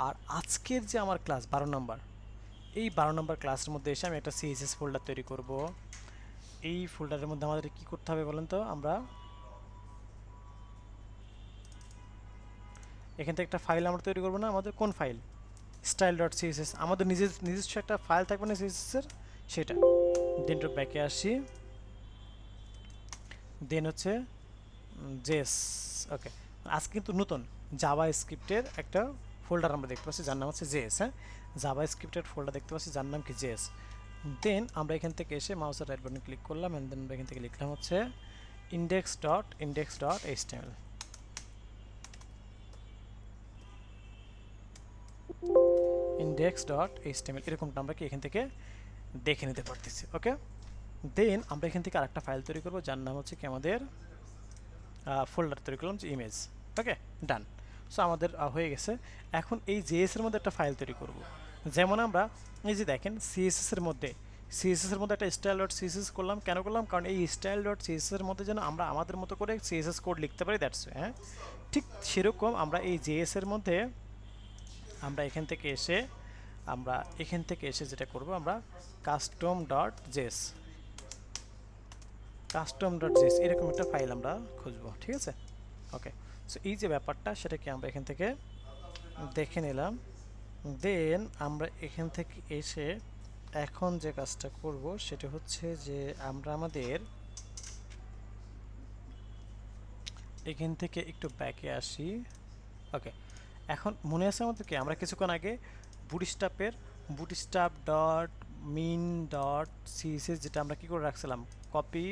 আর আজকের যে আমার ক্লাস 12 নম্বর, এই 12 নম্বর ক্লাসের মধ্যে এসে আমি একটা সিএসএস ফোল্ডার তৈরি করব। এই ফোল্ডারের মধ্যে আমাদের কি করতে হবে বলেন তো? আমরা এখান থেকে একটা ফাইল আমরা তৈরি করবো না? আমাদের কোন ফাইল? স্টাইল ডট সিএসএস, আমাদের নিজস্ব একটা ফাইল থাকবে না সিএসএস এর, সেটা। দেন ব্যাকে আসি, দেন হচ্ছে জেএস। ওকে, আজকে কিন্তু নতুন জাভা স্ক্রিপ্টের একটা ফোল্ডার আমরা দেখতে পাচ্ছি যার নাম হচ্ছে জেএস। হ্যাঁ, জাভা স্ক্রিপ্টের ফোল্ডার দেখতে পাচ্ছি যার নাম কি জেএস। দেন আমরা এখান থেকে এসে মাউসের রাইট বাটনে ক্লিক করলাম, এন্ড দেন আমরা এখান থেকে লিখলাম হচ্ছে index.html। index.html এরকমটা আমরা কি এখান থেকে দেখে নিতে পারতেছি। ওকে, দেন আমরা এখান থেকে আরেকটা ফাইল তৈরি করব যার নাম হচ্ছে কি আমাদের ফোল্ডার তৈরি করলাম যে ইমেজ। ওকে, ডান। সো আমাদের হয়ে গেছে। এখন এই জেএস এর মধ্যে একটা ফাইল তৈরি করব। যেমন আমরা এই যে দেখেন সিএসএস এর মধ্যে একটা স্টাইল ডট সিএসএস করলাম। কেন করলাম? কারণ এই স্টাইল ডট সিএসএস এর মধ্যে যেন আমরা আমাদের মতো করে সিএসএস কোড লিখতে পারি। That's way. হ্যাঁ, ঠিক সেরকম আমরা এই জেএস এর মধ্যে আমরা এখান থেকে এসে যেটা করব, আমরা কাস্টম ডট জেএস এরকম একটা ফাইল আমরা খুঁজবো। ঠিক আছে, ওকে। সো এই যে ব্যাপারটা সেটাকে আমরা এখান থেকে দেখে নিলাম। দেন আমরা এখান থেকে এসে এখন যে কাজটা করব সেটা হচ্ছে যে আমরা আমাদের এখান থেকে একটু ব্যাকে আসি। ওকে, এখন মনে আছে আমাদের কি আমরা কিছুক্ষণ আগে bootstrap dot min dot CSS যেটা আমরা কি করে রাখছিলাম, কপি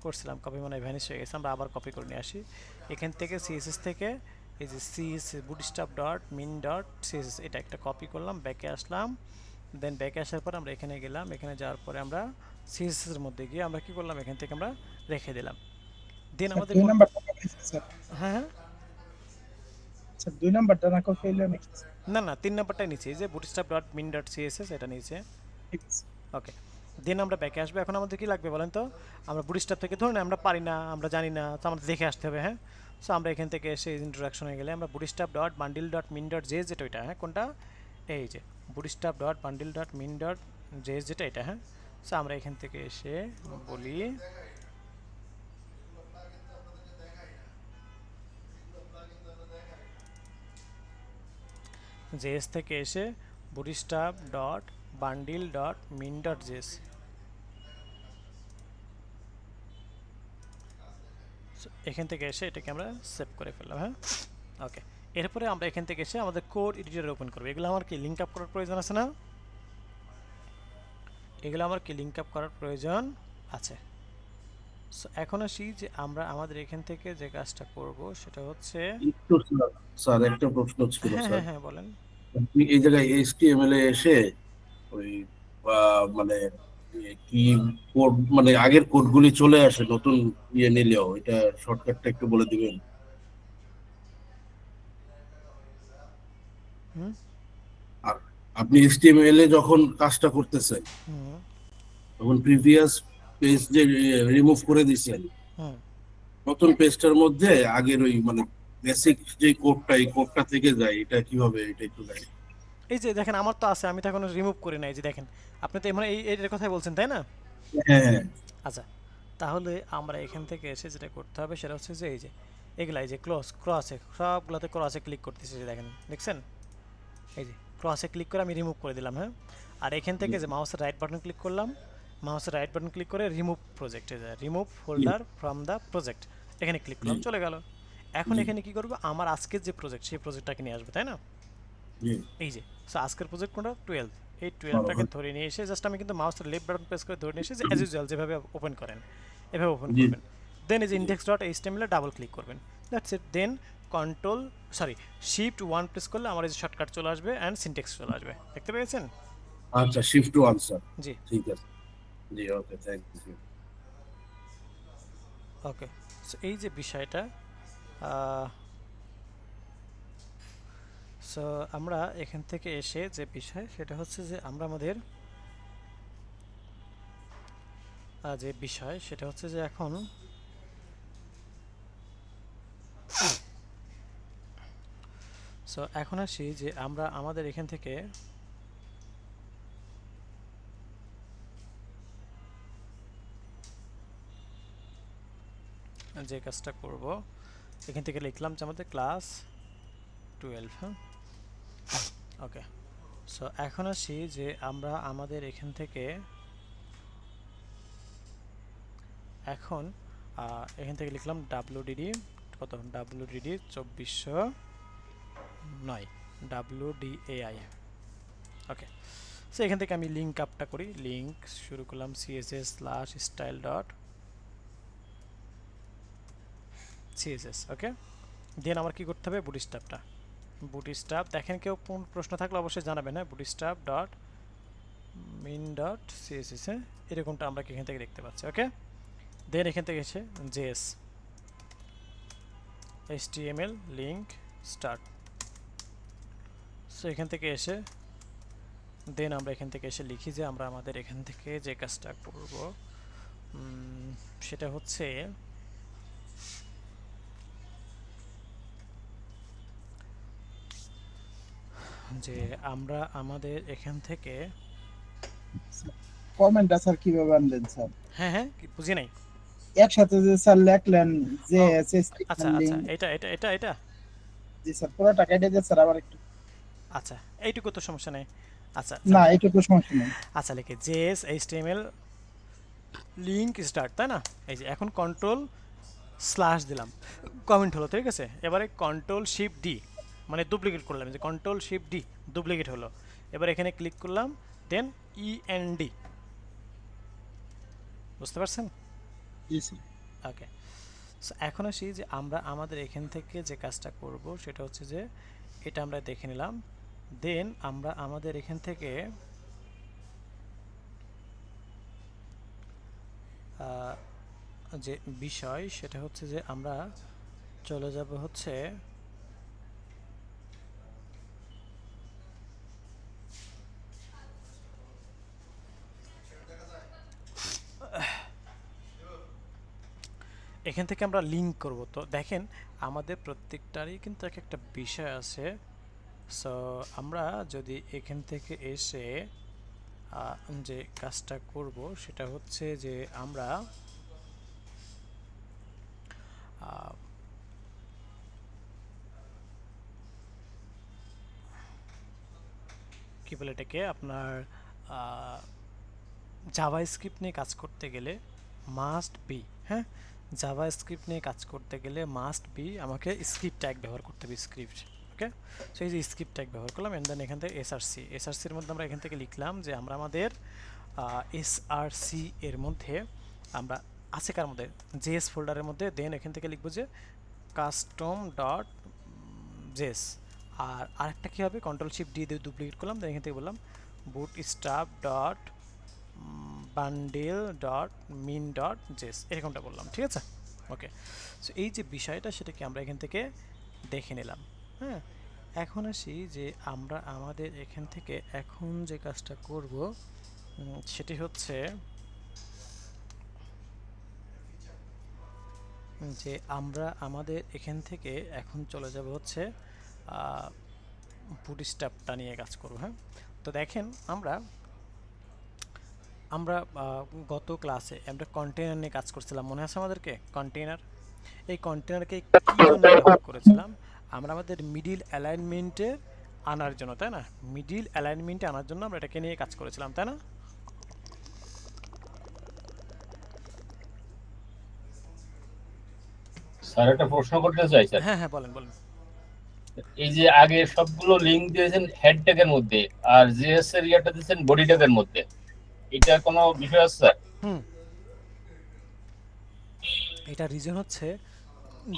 করছিলাম, কপি মানে ভ্যানিশ হয়ে গেছে, আমরা আবার কপি করে নিয়ে আসি এখান থেকে সিএসএস থেকে। এই যে CSS bootstrap dot min dot CSS এটা একটা কপি করলাম, ব্যাকে আসলাম। দেন ব্যাকে আসার পর আমরা এখানে গেলাম, এখানে যাওয়ার পরে আমরা সিএসএস এর মধ্যে গিয়ে আমরা কি করলাম, এখান থেকে আমরা রেখে দিলাম। দেন আমাদের হ্যাঁ হ্যাঁ স্যার 2 নাম্বারটা না কো ফেলে নাকি? না 3 নাম্বারটাই নিচে, যে bootstrap dot min dot CSS এটা নিচে। ঠিক আছে। ওকে, দেন আমরা ব্যাকে আসবো। এখন আমাদের কি লাগবে বলেন তো? আমরা বুটস্ট্র্যাপ থেকে ধরুন আমরা পারি না, আমরা জানি না, তো আমাদের দেখে আসতে হবে। হ্যাঁ, সো আমরা এখান থেকে এসে ইন্ট্রোডাকশনে গেলে আমরা bootstrap dot bundle dot min dot JS যেটা ওইটা, হ্যাঁ কোনটা? এই যে bootstrap dot bundle dot min dot JS যেটা এটা। হ্যাঁ, সো আমরা এখান থেকে এসে বলি জেএস থেকে এসে bootstrap dot bundle dot min dot JS. এখান থেকে এসে এটাকে আমরা সেভ করে ফেললাম। হ্যাঁ, ওকে। এরপরে আমরা এখান থেকে এসে আমাদের কোড এডিটর ওপেন করবো। এগুলো আমার কি লিঙ্ক আপ করার প্রয়োজন আছে না? এগুলো আমার কি লিঙ্ক আপ করার প্রয়োজন আছে। সো এখন আসি যে আমরা আমাদের এখান থেকে যে কাজটা করব সেটা হচ্ছে একটু স্যার একটা প্রশ্ন ছিল হ্যাঁ স্যার। হ্যাঁ হ্যাঁ বলেন। আপনি এই জায়গায় এইচটিএমএল এ এসে ওই মানে কি কোড, মানে আগের কোডগুলি চলে আসে নতুন নিলেও, এটা শর্টকাটটা একটু বলে দিবেন? হুম আর আপনি এইচটিএমএল এ যখন কাজটা করতেছেন হুম তখন প্রিভিয়াস পেজ যে রিমুভ করে দিয়েছেন, হুম নতুন পেজটার মধ্যে আগের ওই মানে বেসিক যে কোডটা, এই কোডটা থেকে যায়, এটা কিভাবে, এটা একটু জানি। এই যে দেখেন আমার তো আছে, আমি তো এখনো রিমুভ করি নাই। এই যে দেখেন, আপনি তো মানে এর কথাই বলছেন তাই না? হ্যাঁ হ্যাঁ আচ্ছা, তাহলে আমরা এখান থেকে এসে যেটা করতে হবে সেটা হচ্ছে যে এই যে এগুলা, এই যে ক্রসে, সবগুলোতে ক্রসে ক্লিক করতেছি, যে দেখেন, দেখছেন? এই যে ক্রসে ক্লিক করে আমি রিমুভ করে দিলাম, হ্যাঁ। আর এখান থেকে যে মাউসের রাইট বাটন ক্লিক করলাম, মাউসের রাইট বাটন ক্লিক করে রিমুভ প্রজেক্টে যায়, remove folder from the project, এখানে ক্লিক করলাম, চলে গেল। এখন এখানে কি করব, আমার আজকের যে প্রজেক্ট সেই প্রজেক্টটাকে নিয়ে আসবে, তাই না? জি। এই যে সো আজকের প্রজেক্ট কোনটা, 12, এই 12টাকে ধরে নিয়ে এসে জাস্ট আমি কিন্তু মাউসের লেফট বাটন প্রেস করে ধরে নিয়ে এসে, অ্যাজ ইউজুয়াল যেভাবে ওপেন করেন এভাবে ওপেন জি। করবেন। দেন এই যে ইন্ডেক্স ডট এইচটিএমএল এ ডাবল ক্লিক করবেন, that's it. Then shift 1 press করলে আমার এই যে শর্টকাট চলে আসবে অ্যান্ড সিনট্যাক্স চলে আসবে, দেখতে পেয়েছেন? আচ্ছা, শিফট টু আনসার। জি ঠিক আছে। জি, ওকে, থ্যাংক ইউ। ওকে। সো এই যে বিষয়টা, সো আমরা এখান থেকে এসে যে বিষয় সেটা হচ্ছে যে আমরা আমাদের যে বিষয় সেটা হচ্ছে যে এখন সো এখন আসি যে আমরা আমাদের এখান থেকে যে কাজটা করব, এখান থেকে লিখলাম যে আমাদের ক্লাস 12, হ্যাঁ। ওকে, সো এখন আসি যে আমরা আমাদের এখান থেকে এখন এখান থেকে লিখলাম WDD কত, WDD 2409 WDAI। ওকে, সো এখান থেকে আমি লিঙ্ক আপটা করি, লিঙ্ক শুরু করলাম css/style.css। ওকে, দেন আমার কি করতে হবে, বুটস্ট্র্যাপটা, বুটস্ট্র্যাপ দেখেন, কেউ প্রশ্ন থাকলে অবশ্যই জানাবেন, হ্যাঁ। Bootstrap dot min dot css, হ্যাঁ, এরকমটা আমরা এখান থেকে দেখতে পাচ্ছি। ওকে, দেন এখান থেকে এসে js html link start. So এখান থেকে এসে দেন আমরা এখান থেকে এসে লিখি যে আমরা আমাদের এখান থেকে যে কাজটা করব সেটা হচ্ছে যে আমরা আমাদের এখান থেকে কমেন্টটা স্যার কিভাবে আনলেন স্যার? হ্যাঁ হ্যাঁ, বুঝি নাই। একসাথে যে স্যার লেখলেন যে এসএস আচ্ছা আচ্ছা, এটা এটা এটা এটা জি স্যার, পুরোটা কেটে দিয়ে স্যার আবার একটু। আচ্ছা, এইটুকু তো সমস্যা নেই। আচ্ছা না, এইটুকু সমস্যা নেই। আচ্ছা, লিখে js html লিঙ্ক স্টার্ট, তাই না? এই যে এখন কন্ট্রোল স্ল্যাশ দিলাম, কমেন্ট হলো, ঠিক আছে। এবারে কন্ট্রোল শিফট ডি, মানে ডুপ্লিকেট করলাম, যে কন্ট্রোল শিফট ডি ডুপ্লিকেট হলো। এবার এখানে ক্লিক করলাম, দেন END, বুঝতে পারছেন? জি স্যার। ওকে, সো এখন আসি যে আমরা আমাদের এখান থেকে যে কাজটা করব সেটা হচ্ছে যে এটা আমরা দেখে নিলাম। দেন আমরা আমাদের এখান থেকে যে বিষয় সেটা হচ্ছে যে আমরা চলে যাব হচ্ছে এখান থেকে আমরা লিঙ্ক করব। তো দেখেন আমাদের প্রত্যেকটারই কিন্তু এক একটা বিষয় আছে। সো আমরা যদি এখান থেকে এসে যে কাজটা করব সেটা হচ্ছে যে আমরা কি বলে এটাকে, আপনার জাভাস্ক্রিপ্ট নিয়ে কাজ করতে গেলে মাস্ট বি, হ্যাঁ, জাভাস্ক্রিপ্ট নিয়ে কাজ করতে গেলে মাস্ট বি আমাকে স্ক্রিপ্ট ট্যাগ ব্যবহার করতে হবে, স্ক্রিপ্ট। ওকে, সো এই যে স্ক্রিপ্ট ট্যাগ ব্যবহার করলাম, এন্ড দেন এখান থেকে এসআরসির মধ্যে আমরা এখান থেকে লিখলাম যে আমরা আমাদের এসআরসি এর মধ্যে আমরা আছে কার মধ্যে জেএস ফোল্ডারের মধ্যে, দেন এখান থেকে লিখবো যে কাস্টম ডট জেএস। আর আরেকটা কী হবে, কন্ট্রোল শিফট ডি দিয়ে ডুপ্লিকেট করলাম, দেন এখান থেকে বললাম bootstrap dot bundle dot min dot JS, এরকমটা বললাম, ঠিক আছে। ওকে, সো এই যে বিষয়টা সেটাকে আমরা এখান থেকে দেখে নিলাম। হ্যাঁ, এখন আসি যে আমরা আমাদের এখান থেকে এখন যে কাজটা করব সেটি হচ্ছে যে আমরা আমাদের এখান থেকে এখন চলে যাব হচ্ছে বুটস্ট্র্যাপটা নিয়ে কাজ করব। হ্যাঁ, তো দেখেন আমরা গত ক্লাসে আমরা কন্টেইনার নিয়ে কাজ করছিলাম, মনে আছে আমাদেরকে? কন্টেইনার, এই কন্টেইনারকে কি জন্য ব্যবহার করেছিলাম? আমরা আমাদের মিডিল অ্যালাইনমেন্টে আনার জন্য, তাই না? মিডিল অ্যালাইনমেন্টে আনার জন্য আমরা এটাকে নিয়ে কাজ করেছিলাম, তাই না? স্যার একটা প্রশ্ন করতে চাই স্যার। হ্যাঁ হ্যাঁ, বলেন বলেন। এই যে আগে সবগুলো লিংক দিয়েছেন হেড ট্যাগের মধ্যে আর জিএস এর ইয়াটা দিয়েছেন বডি ট্যাগের মধ্যে, এটা কোনো বিষয় আছে স্যার? হুম, এটা রিজন হচ্ছে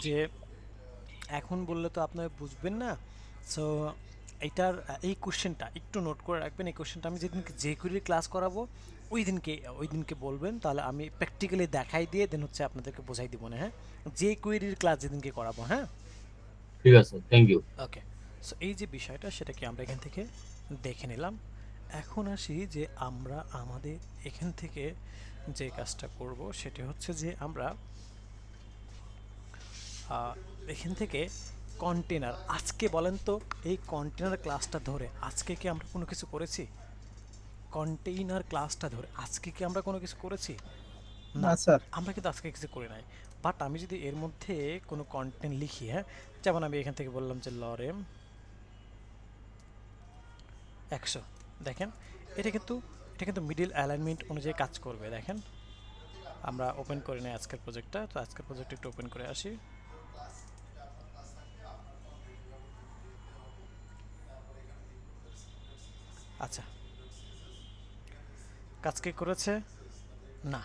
যে এখন বললে তো আপনারা বুঝবেন না। সো এইটার এই কোশ্চেনটা একটু নোট করে রাখবেন। এই কোশ্চেনটা আমি যেদিনকে যে কুইরির ক্লাস করাবো ওই দিনকে বলবেন, তাহলে আমি প্র্যাকটিক্যালি দেখাই দিয়ে দেন হচ্ছে আপনাদেরকে বোঝাই দিব না। হ্যাঁ, যে কুইরির ক্লাস যেদিনকে করাবো। হ্যাঁ, ঠিক আছে, থ্যাংক ইউ। ওকে, সো এই যে বিষয়টা সেটাকে আমরা এখান থেকে দেখে নিলাম। এখন আসি যে আমরা আমাদের এখান থেকে যে কাজটা করব সেটি হচ্ছে যে আমরা এখান থেকে কন্টেনার, আজকে বলেন তো এই কন্টেনার ক্লাসটা ধরে আজকে কি আমরা কোনো কিছু করেছি? কন্টেইনার ক্লাসটা ধরে আজকে কি আমরা কোনো কিছু করেছি? না স্যার। আমরা কিন্তু আজকে কিছু করি নাই। বাট আমি যদি এর মধ্যে কোনো কন্টেন্ট লিখি, হ্যাঁ, যেমন আমি এখান থেকে বললাম যে লরেম 100, দেখেন এটা কিন্তু মিডিল অ্যালাইনমেন্ট অনুযায়ী কাজ করবে। দেখেন আমরা ওপেন করে নিই আজকের প্রজেক্টটা, তো আজকের প্রজেক্ট একটু ওপেন করে আসি। আচ্ছা, কাজ কি করেছে? না,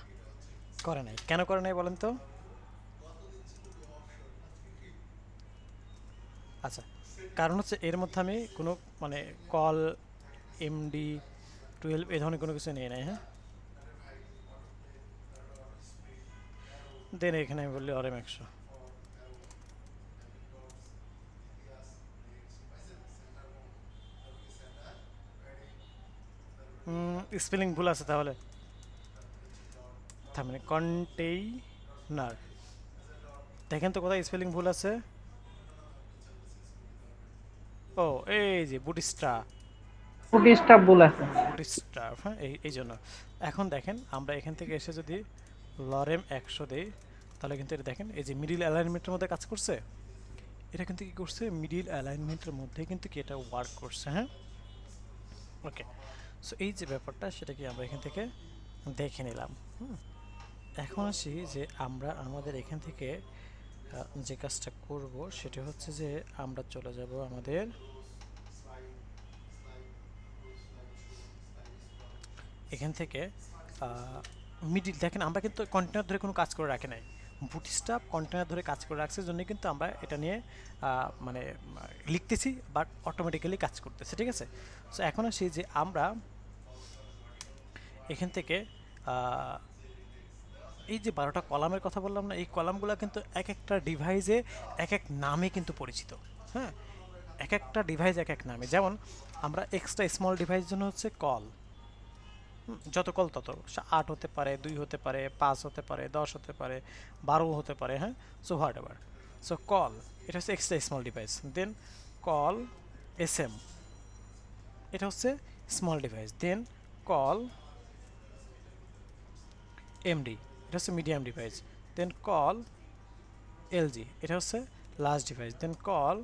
করে নাই। কেন করে নাই বলেন তো? আচ্ছা, কারণ হচ্ছে এর মধ্যে আমি কোনো মানে কল MD12 এই ধরনের কোনো কিছু নিয়ে নাই। হ্যাঁ, দেন এখানে আমি বললি অরেম 100। স্পেলিং ভুল আছে তাহলে, তার মানে কন্টেইনার, দেখেন তো কোথায় স্পেলিং ভুল আছে। ও এই যে বুটস্ট্র্যাপ, বুটস্ট্র্যাপ ভুল আছে। বুটস্ট্র্যাপ, হ্যাঁ, এই জন্য। এখন দেখেন আমরা এখান থেকে এসে যদি লরেম 100 দেই তাহলে কিন্তু এটা দেখেন এই যে মিডিল অ্যালাইনমেন্টের মধ্যে কাজ করছে। এটা কিন্তু কি করছে, মিডিল অ্যালাইনমেন্টের মধ্যে কিন্তু কি এটা ওয়ার্ক করছে। হ্যাঁ, ওকে, সো এই যে ব্যাপারটা সেটা কি আমরা এখান থেকে দেখে নিলাম। এখন আসি যে আমরা আমাদের এখান থেকে যে কাজটা করব সেটা হচ্ছে যে আমরা চলে যাব আমাদের এখান থেকে মিডিল। দেখেন আমরা কিন্তু কন্টেনার ধরে কোনো কাজ করে রাখি নাই, বুটস্ট্র্যাপ কন্টেনার ধরে কাজ করে রাখছে জন্য কিন্তু আমরা এটা নিয়ে মানে লিখতেছি, বাট অটোমেটিক্যালি কাজ করতেছে, ঠিক আছে। সো এখন আসি যে আমরা এখান থেকে এই যে 12টা কলামের কথা বললাম না, এই কলামগুলো কিন্তু এক একটা ডিভাইসে এক এক নামে কিন্তু পরিচিত। হ্যাঁ, এক একটা ডিভাইস এক এক নামে। যেমন আমরা এক্সট্রা স্মল ডিভাইস জন্য হচ্ছে কল, যত কল তত, 8 হতে পারে, 2 হতে পারে, 5 হতে পারে, 10 হতে পারে, 12 হতে পারে। হ্যাঁ, so what ever. So call এটা হচ্ছে এক্সট্রা স্মল ডিভাইস। দেন কল SM এটা হচ্ছে স্মল ডিভাইস। দেন কল MD এটা হচ্ছে মিডিয়াম ডিভাইস। দেন কল LG এটা হচ্ছে লার্জ ডিভাইস। দেন কল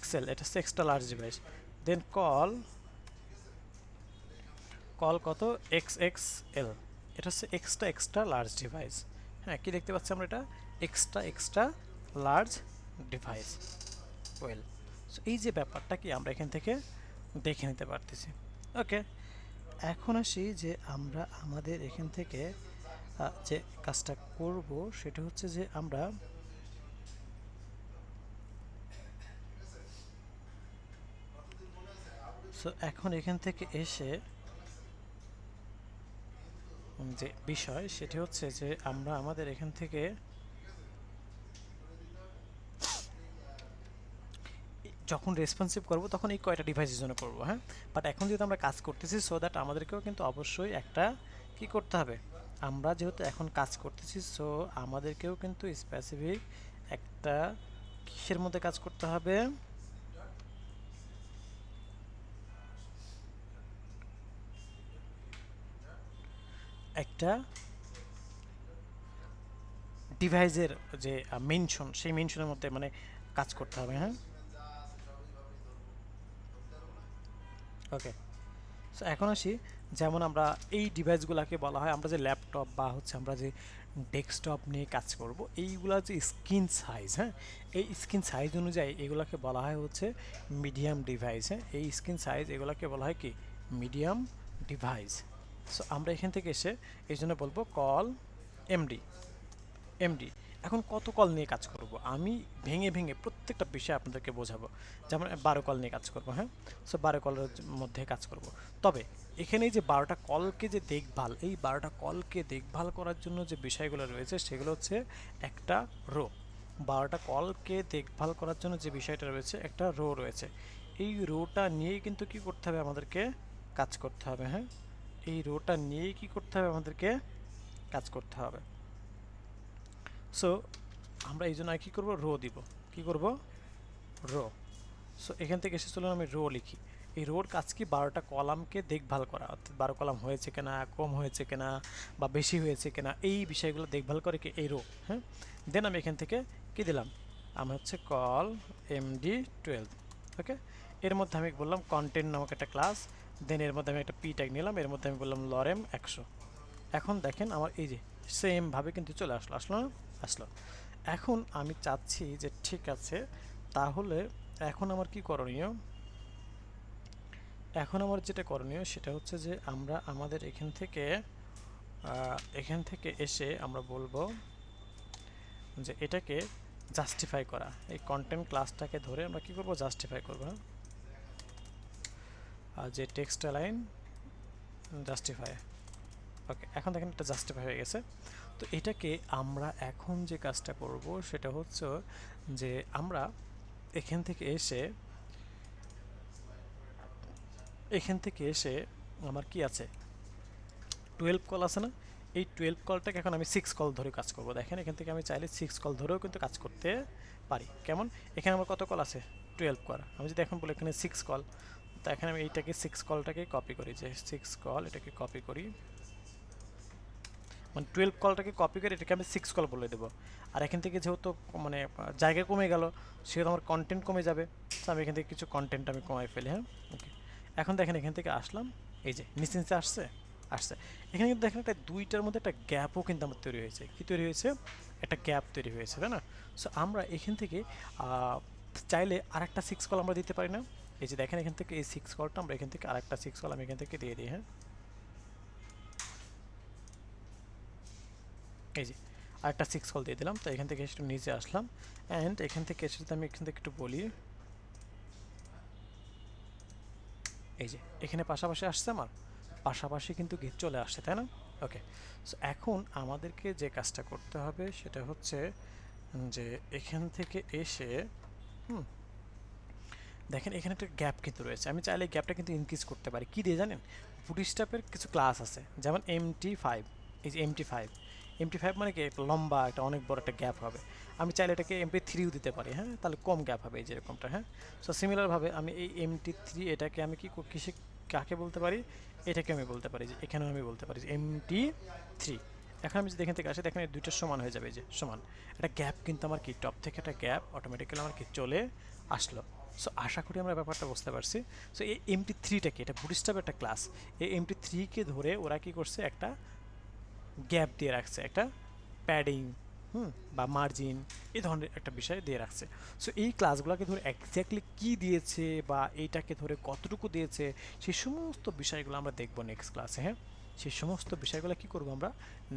XL এটা হচ্ছে এক্সট্রা লার্জ ডিভাইস। দেন কল কত XXL এটা হচ্ছে এক্সট্রা লার্জ ডিভাইস। হ্যাঁ, কি দেখতে পাচ্ছি আমরা, এটা extra large device. Well, so এই যে ব্যাপারটা কি আমরা এখান থেকে দেখে নিতে পারতেছি। ওকে, এখন আসি যে আমরা আমাদের এখান থেকে যে কাজটা করব সেটা হচ্ছে যে আমরা সো এখন এখান থেকে এসে যে বিষয় সেটা হচ্ছে যে আমরা আমাদের এখান থেকে যখন রেসপন্সিভ করব তখন এই কয়টা ডিভাইসের জন্য করব, হ্যাঁ। বাট এখন যেহেতু আমরা কাজ করতেছি সো দ্যাট আমাদেরকেও কিন্তু অবশ্যই একটা কি করতে হবে, আমরা যেহেতু এখন কাজ করতেছি সো আমাদেরকেও কিন্তু স্পেসিফিক একটা কিসের মধ্যে কাজ করতে হবে, একটা ডিভাইসের যে মেনশন সেই মেনশনের মধ্যে মানে কাজ করতে হবে, হ্যাঁ। ওকে, সো এখন আসি যেমন আমরা এই ডিভাইসগুলোকে বলা হয়, আমরা যে ল্যাপটপ বা হচ্ছে আমরা যে ডেস্কটপ নিয়ে কাজ করব এইগুলা যে স্ক্রিন সাইজ, হ্যাঁ, এই স্ক্রিন সাইজ অনুযায়ী এগুলোকে বলা হয় হচ্ছে মিডিয়াম ডিভাইস, হ্যাঁ। এই স্ক্রিন সাইজ এগুলোকে বলা হয় কি মিডিয়াম ডিভাইস। সো আমরা এখান থেকে এসে এই জন্য বলবো কল এমডি। এখন কত কল নিয়ে কাজ করব আমি ভেঙে ভেঙে প্রত্যেকটা বিষয় আপনাদেরকে বোঝাবো। যেমন 12 কল নিয়ে কাজ করব, হ্যাঁ। সো 12 কলের মধ্যে কাজ করব। তবে এখানে এই যে 12টা কলকে যে দেখভাল, এই 12টা কলকে দেখভাল করার জন্য যে বিষয়গুলো রয়েছে সেগুলো হচ্ছে একটা রো। 12টা কলকে দেখভাল করার জন্য যে বিষয়টা রয়েছে একটা রো রয়েছে। এই রোটা নিয়েই কিন্তু কি করতে হবে আমাদেরকে কাজ করতে হবে, হ্যাঁ। এই রোটা নিয়েই কি করতে হবে আমাদেরকে কাজ করতে হবে। সো আমরা এই জন্য কী করবো, রো দিব। কি করব, রো। সো এখান থেকে এসে চলুন আমি রো লিখি। এই রোর কাজ কি 12টা কলামকে দেখভাল করা, অর্থাৎ 12 কলাম হয়েছে কিনা, কম হয়েছে কিনা বা বেশি হয়েছে কিনা এই বিষয়গুলো দেখভাল করে কি এই রো, হ্যাঁ। দেন আমি এখান থেকে কি দিলাম, আমি হচ্ছে কল MD12, ওকে। এর মধ্যে আমি বললাম কন্টেন্ট নামক একটা ক্লাস, দেন এর মধ্যে আমি একটা পি ট্যাগ নিলাম, এর মধ্যে আমি বললাম লরেম 100। এখন দেখেন আমার এই যে সেমভাবে কিন্তু চলে আসলো না, আসলো। এখন আমি চাচ্ছি যে ঠিক আছে তাহলে এখন আমার কি করণীয়, এখন আমার যেটা করণীয় সেটা হচ্ছে যে আমরা আমাদের এখান থেকে এসে আমরা বলবো যে এটাকে জাস্টিফাই করা, এই কন্টেন্ট ক্লাসটাকে ধরে আমরা কি করব, জাস্টিফাই করব, হ্যাঁ। আর যে টেক্সট লাইন জাস্টিফাই, ওকে। এখন দেখেন এটা জাস্টিফাই হয়ে গেছে। তো এটাকে আমরা এখন যে কাজটা করব সেটা হচ্ছে যে আমরা এখান থেকে এসে আমার কি আছে 12 কল আছে না, এই 12 কলটাকে এখন আমি 6 কল ধরে কাজ করব। দেখেন এখান থেকে আমি চাইলে 6 কল ধরেও কিন্তু কাজ করতে পারি। কেমন, এখানে আমার কত কল আছে 12 কল। আমি যদি এখন বলি এখানে 6 কল, তো এখানে আমি এইটাকে 6 কলটাকে কপি করি, যে 6 কল এটাকে কপি করি, মানে 12 কলটাকে কপি করে এটাকে আমি 6 কল বলে দেবো। আর এখান থেকে যেহেতু মানে জায়গা কমে গেল সেহেতু আমার কন্টেন্ট কমে যাবে, তো আমি এখান থেকে কিছু কন্টেন্ট আমি কমাই ফেলি, হ্যাঁ। ওকে, এখন দেখেন এখান থেকে আসলাম, এই যে নিচে আসছে। এখানে কিন্তু দেখেন একটা দুইটার মধ্যে একটা গ্যাপও কিন্তু আমার তৈরি হয়েছে। কি তৈরি হয়েছে, একটা গ্যাপ তৈরি হয়েছে, তাই না। সো আমরা এখান থেকে চাইলে আরেকটা 6 কল আমরা দিতে পারি না। এই যে দেখেন এখান থেকে এই 6 কলটা আমরা এখান থেকে আরেকটা 6 কল আমি এখান থেকে দিয়ে দিই, হ্যাঁ। এই যে আরেকটা 6 কল দিয়ে দিলাম। তো এখান থেকে একটু নিচে আসলাম, অ্যান্ড এখান থেকে এসে আমি এখান থেকে একটু বলি, এই যে এখানে পাশাপাশি আসছে, আমার পাশাপাশি কিন্তু গিয়ে চলে আসছে, তাই না। ওকে, সো এখন আমাদেরকে যে কাজটা করতে হবে সেটা হচ্ছে যে এখান থেকে এসে দেখেন এখানে একটা গ্যাপ কিন্তু রয়েছে। আমি চাইলে গ্যাপটা কিন্তু ইনক্রিজ করতে পারি কি দিয়ে জানেন, বুটস্ট্র্যাপের কিছু ক্লাস আছে যেমন MT5, এই যে MT5 মানে কি একটা লম্বা একটা অনেক বড় একটা গ্যাপ হবে। আমি চাইলে এটাকে MP3ও দিতে পারি, হ্যাঁ, তাহলে কম গ্যাপ হবে এই যেরকমটা, হ্যাঁ। সো সিমিলারভাবে আমি এই MT3 এটাকে আমি কিসে কাকে বলতে পারি, এটাকে আমি বলতে পারি যে এখানেও আমি বলতে পারি যে MT3। এখন আমি যদি এখান থেকে আসি দেখেন এই দুইটা সমান হয়ে যাবে, এই যে সমান একটা গ্যাপ কিন্তু আমার কি টপ থেকে একটা গ্যাপ অটোমেটিক্যালি আমার কি চলে আসলো। সো আশা করি আমরা ব্যাপারটা বুঝতে পারছি। সো এই MT3টা কি, এটা বুটস্ট্র্যাপের একটা ক্লাস। এই MT3কে ধরে ওরা কি করছে, একটা গ্যাপ দিয়ে রাখছে, একটা প্যাডিং বা মার্জিন, এই ধরনের একটা বিষয় দিয়ে রাখছে। সো এই ক্লাসগুলোকে ধরে এক্স্যাক্টলি কী দিয়েছে বা এইটাকে ধরে কতটুকু দিয়েছে সেই সমস্ত বিষয়গুলো আমরা দেখব নেক্সট ক্লাসে। হ্যাঁ, সেই সমস্ত বিষয়গুলো কী করবো আমরা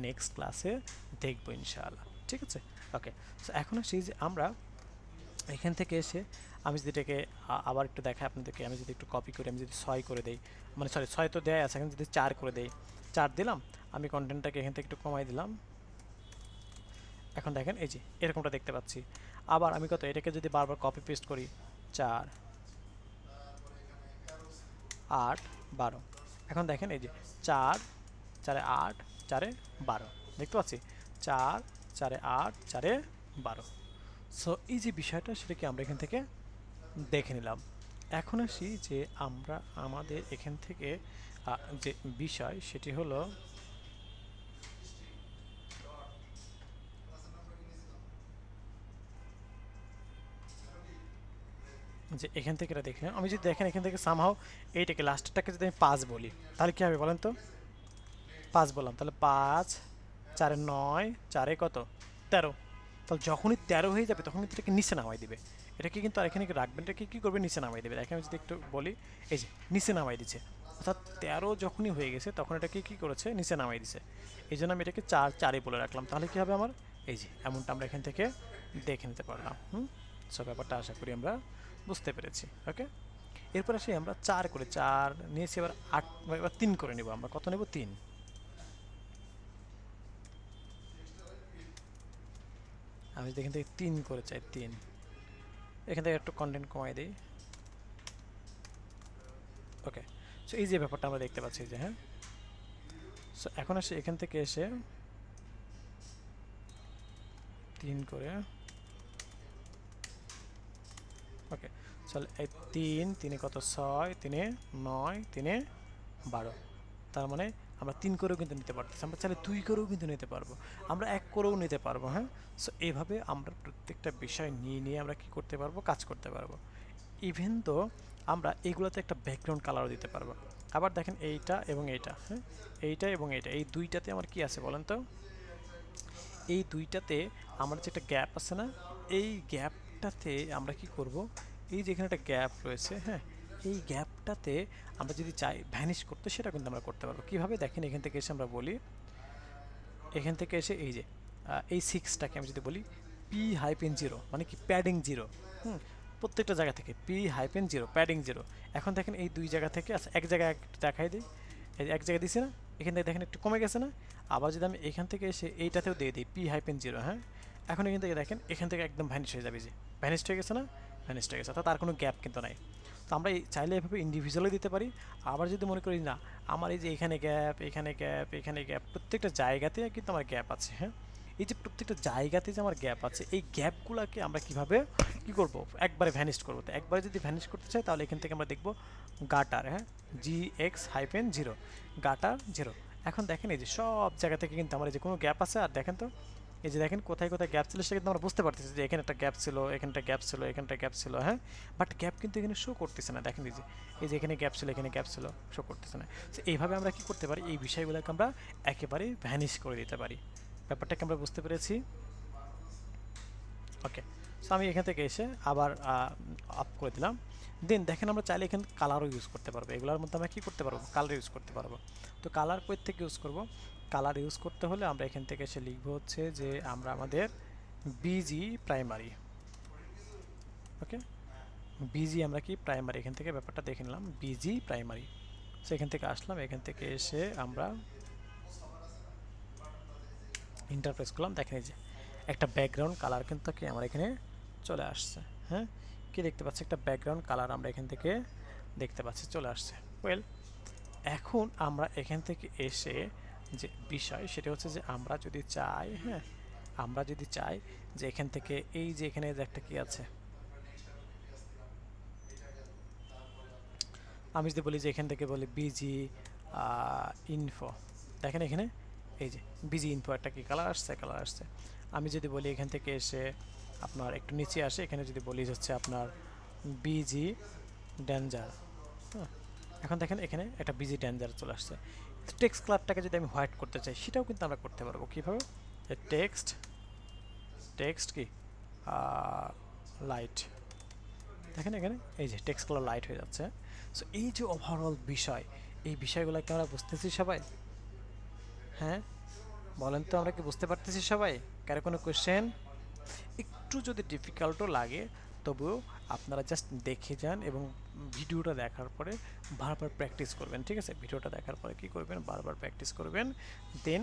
নেক্সট ক্লাসে দেখবো ইনশাআল্লাহ। ঠিক আছে, ওকে। সো এখন আসি যে আমরা এখান থেকে এসে আমি যদি এটাকে আবার একটু দেখাই আপনাদেরকে, আমি যদি একটু কপি করে আমি যদি 6 করে দেই, মানে সরি 6 তো দেয় আছে, এখন যদি 4 করে দেই, 4 দিলাম, আমি কন্টেন্টটাকে এখান থেকে একটু কমাই দিলাম। এখন দেখেন এই যে এরকমটা দেখতে পাচ্ছি। আবার আমি কত এটাকে যদি বারবার কপি পেস্ট করি, 4 8 12, এখন দেখেন এই যে 4 4 8 4 12 দেখতে পাচ্ছি, 4 4 8 4 12। সো এই যে বিষয়টা সেটাকে আমরা এখান থেকে দেখে নিলাম। এখন আসি যে আমরা আমাদের এখান থেকে যে বিষয় সেটি হলো যে এখান থেকে এটা দেখে আমি যদি দেখেন এখান থেকে সামহাও এইটাকে লাস্টটাকে যদি আমি 5 বলি তাহলে কী হবে বলেন তো? 5 বললাম, তাহলে 5 4 9 4 কত 13, তাহলে যখনই 13 হয়ে যাবে তখন কিন্তু এটাকে নিচে নামাই দিবে। এটাকে কিন্তু আর এখানে রাখবেন, এটাকে কী করবে নিচে নামাই দেবে। দেখেন আমি যদি একটু বলি, এই যে নিচে নামাই দিচ্ছে, অর্থাৎ 13 যখনই হয়ে গেছে তখন এটাকে কী করেছে নিচে নামাই দিছে। এই জন্য আমি এটাকে 4 4ই বলে রাখলাম। তাহলে কী হবে আমার এই যে এমনটা আমরা এখান থেকে দেখে নিতে পারলাম। সব ব্যাপারটা আশা করি আমরা বুঝতে পেরেছি। ওকে, এরপর আসি আমরা 4 করে 4 নিয়েছি, এবার 8 এবার 3 করে নেব। আমরা কত নেব? 3। আমি যদি এখান থেকে 3 করে চাই, 3, এখান থেকে একটু কন্টেন্ট কমাই দিই। ওকে, সো এই যে ব্যাপারটা আমরা দেখতে পাচ্ছি যে হ্যাঁ। সো এখন আসি এখান থেকে এসে 3 করে, ওকে চল এই 3 3 কত 6 3 9 3 12, তার মানে আমরা 3 করেও কিন্তু নিতে পারতেছি, আমরা চাইলে 2 করেও কিন্তু নিতে পারবো, আমরা 1 করেও নিতে পারবো। হ্যাঁ, সো এইভাবে আমরা প্রত্যেকটা বিষয় নিয়ে নিয়ে আমরা কি করতে পারবো, কাজ করতে পারবো। ইভেন তো আমরা এইগুলোতে একটা ব্যাকগ্রাউন্ড কালারও দিতে পারবো। আবার দেখেন এইটা এবং এইটা, হ্যাঁ এইটা এবং এইটা, এই দুইটাতে আমার কি আছে বলেন তো? এই দুইটাতে আমার যে একটা গ্যাপ আছে না, এই গ্যাপটাতে আমরা কি করব, এই যে এখানে একটা গ্যাপ রয়েছে, হ্যাঁ এই গ্যাপটাতে আমরা যদি চাই ভ্যানিশ করতে সেটা কিন্তু আমরা করতে পারবো। কীভাবে দেখেন, এখান থেকে এসে আমরা বলি, এখান থেকে এসে এই যে এই 6টাকে আমি যদি বলি P-0 মানে কি প্যাডিং 0, প্রত্যেকটা জায়গা থেকে P-0 প্যাডিং 0। এখন দেখেন এই দুই জায়গা থেকে আচ্ছা এক জায়গায় একটু দেখাই দিই, এই এক জায়গায় দিছি না, এখান থেকে দেখেন একটু কমে গেছে না। আবার যদি আমি এখান থেকে এসে এইটাতেও দিয়ে দিই P-0, হ্যাঁ এখন এখান থেকে দেখেন এখান থেকে একদম ভ্যানিশ হয়ে যাবে, যে ভ্যানিশ হয়ে গেছে না, ভ্যানিশ হয়ে গেছে, অর্থাৎ তার কোনো গ্যাপ কিন্তু নাই। তো আমরা চাইলে এভাবে ইন্ডিভিজুয়ালি দিতে পারি। আবার যদি মনে করি না আমার এই যে এখানে গ্যাপ এখানে গ্যাপ এখানে গ্যাপ, প্রত্যেকটা জায়গাতে কিন্তু আমার গ্যাপ আছে, হ্যাঁ এই যে প্রত্যেকটা জায়গাতে যে আমার গ্যাপ আছে, এই গ্যাপগুলোকে আমরা কীভাবে কী করবো, একবারে ভ্যানিশ করবো। তো একবারে যদি ভ্যানিশ করতে চাই তাহলে এখান থেকে আমরা দেখবো গাটার, হ্যাঁ G-X-0 গাটার 0। এখন দেখেন এই যে সব জায়গা থেকে কিন্তু আমার এই যে কোনো গ্যাপ আছে, আর দেখেন তো এই যে দেখেন কোথায় কোথায় গ্যাপ ছিল সেটা কিন্তু আমরা বুঝতে পারতেছি যে এখানে একটা গ্যাপ ছিল, এখানটা গ্যাপ ছিল, এখানটা গ্যাপ ছিল, হ্যাঁ বাট গ্যাপ কিন্তু এখানে শো করতেছে না। দেখেন এই যে এখানে গ্যাপ ছিল, এখানে গ্যাপ ছিল, শো করতেছে না। তো এইভাবে আমরা কি করতে পারি, এই বিষয়গুলোকে আমরা একেবারে ভ্যানিশ করে দিতে পারি। ব্যাপারটাকে আমরা বুঝতে পেরেছি। ওকে, সো আমি এখান থেকে এসে আবার আপ করে দিলাম। দেন দেখেন আমরা চাইলে এখানে কালারও ইউজ করতে পারবো, এগুলোর মধ্যে আমরা কী করতে পারবো, কালার ইউজ করতে পারবো। তো কালার কই থেকে ইউজ করব, কালার ইউজ করতে হলে আমরা এখান থেকে এসে লিখবো হচ্ছে যে আমরা আমাদের বিজি প্রাইমারি, ওকে বিজি আমরা কি প্রাইমারি, এখান থেকে ব্যাপারটা দেখে নিলাম বিজি প্রাইমারি। সো এখান থেকে আসলাম, এখান থেকে এসে আমরা ইন্টারপ্রেস করলাম। দেখেন এই যে একটা ব্যাকগ্রাউন্ড কালার কিন্তু কি আমার এখানে চলে আসছে, হ্যাঁ কি দেখতে পাচ্ছি, একটা ব্যাকগ্রাউন্ড কালার আমরা এখান থেকে দেখতে পাচ্ছি চলে আসছে। ওয়েল এখন আমরা এখান থেকে এসে যে বিষয় সেটা হচ্ছে যে আমরা যদি চাই, হ্যাঁ আমরা যদি চাই যে এখান থেকে এই যে এখানে যে একটা কি আছে, আমি যদি বলি যে এখান থেকে বলি বিজি ইনফো, দেখেন এখানে এই যে বিজি ইনফো একটা কি কালার আসছে, কালার আসছে। আমি যদি বলি এখান থেকে এসে আপনার একটু নিচে আসে, এখানে যদি বলি হচ্ছে আপনার বিজি ডেঞ্জার, হ্যাঁ এখন দেখেন এখানে একটা বিজি ডেঞ্জার চলে আসছে। টেক্সট কালারটাকে যদি আমি হোয়াইট করতে চাই সেটাও কিন্তু আমরা করতে পারবো। কীভাবে, টেক্সট টেক্সট কি লাইট, দেখেন এখানে এই যে টেক্সট কালার লাইট হয়ে যাচ্ছে। সো এই যে ওভারঅল বিষয়, এই বিষয়গুলো কি আমরা বুঝতেছি সবাই? হ্যাঁ বলেন তো, আমরা কি বুঝতে পারতেছি সবাই? কারো কোনো কোয়েশ্চেন? একটু যদি ডিফিকাল্টও লাগে তবুও আপনারা জাস্ট দেখে যান এবং ভিডিওটা দেখার পরে বারবার প্র্যাকটিস করবেন, ঠিক আছে? ভিডিওটা দেখার পরে কি করবেন, বারবার প্র্যাকটিস করবেন। দেন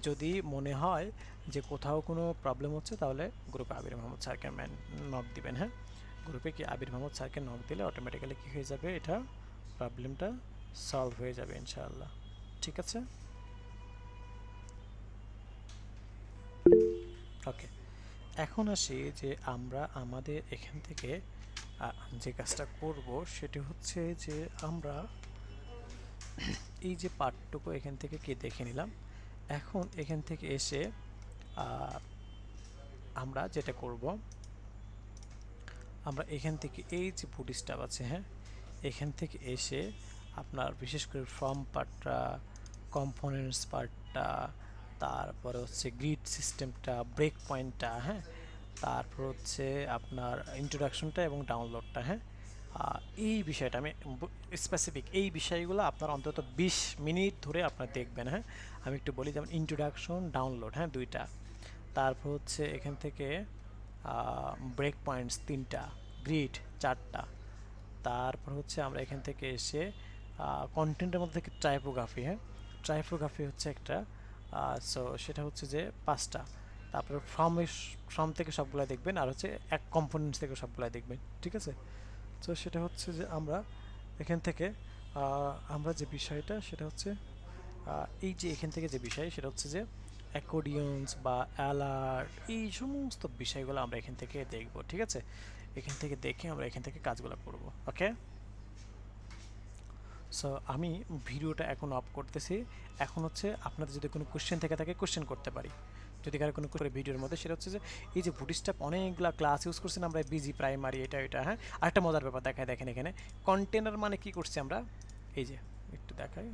যদি মনে হয় যে কোথাও কোনো প্রবলেম হচ্ছে তাহলে গ্রুপে আবির মাহমুদ স্যারকে নক দিবেন। হ্যাঁ, গ্রুপে কি আবির মাহমুদ স্যারকে নক দিলে অটোমেটিক্যালি কী হয়ে যাবে, এটা প্রবলেমটা সলভ হয়ে যাবে ইনশাআল্লাহ, ঠিক আছে? ওকে, এখন আসি যে আমরা আমাদের এখান থেকে যে কাজটা করব সেটি হচ্ছে যে আমরা এই যে পার্টটুকু এখান থেকে কি দেখে নিলাম। এখন এখান থেকে এসে আমরা যেটা করব, আমরা এখান থেকে এই যে বুটস্ট্র্যাপ আছে, হ্যাঁ, এখান থেকে এসে আপনার বিশেষ করে ফর্ম পার্টটা, কম্পোনেন্টস পার্টটা, তারপরে হচ্ছে গ্রিড সিস্টেমটা, ব্রেক পয়েন্টটা, হ্যাঁ, তারপর হচ্ছে আপনার ইন্ট্রোডাকশনটা এবং ডাউনলোডটা, হ্যাঁ, এই বিষয়টা আমি স্পেসিফিক এই বিষয়গুলো আপনার অন্তত 20 মিনিট ধরে আপনার দেখবেন। হ্যাঁ, আমি একটু বলি, যেমন ইন্ট্রোডাকশন, ডাউনলোড, হ্যাঁ, দুইটা, তারপর হচ্ছে এখান থেকে ব্রেক পয়েন্টস 3টা, গ্রিড 4টা, তারপর হচ্ছে আমরা এখান থেকে এসে কন্টেন্টের মধ্যে থেকে টাইপোগ্রাফি, হ্যাঁ, টাইপোগ্রাফি হচ্ছে একটা, সো সেটা হচ্ছে যে 5টা, তারপরে ফর্ম থেকে সবগুলো দেখবেন, আর হচ্ছে এক কম্পোনেন্টস থেকে সবগুলো দেখবেন, ঠিক আছে? তো সেটা হচ্ছে যে আমরা এখান থেকে আমরা যে বিষয়টা সেটা হচ্ছে এই যে এখান থেকে যে বিষয় সেটা হচ্ছে যে অ্যাকর্ডিয়ন্স বা অ্যালার্ট, এই সমস্ত বিষয়গুলো আমরা এখান থেকে দেখব, ঠিক আছে? এখান থেকে দেখে আমরা এখান থেকে কাজগুলো করব। ওকে, সো আমি ভিডিওটা এখন অফ করতেছি। এখন হচ্ছে আপনাদের যদি কোনো কোশ্চেন থেকে থাকে কোশ্চেন করতে পারি, যদি কারো কোনো ভিডিওর মধ্যে, সেটা হচ্ছে যে এই যে বুটস্ট্র্যাপ অনেকগুলো ক্লাস ইউজ করছি আমরা, বিজি প্রাইমারি, এটা এটা, হ্যাঁ। আরেকটা মজার ব্যাপার দেখায়, দেখেন এখানে কন্টেনার মানে কি করছি আমরা, এই যে একটু দেখাই,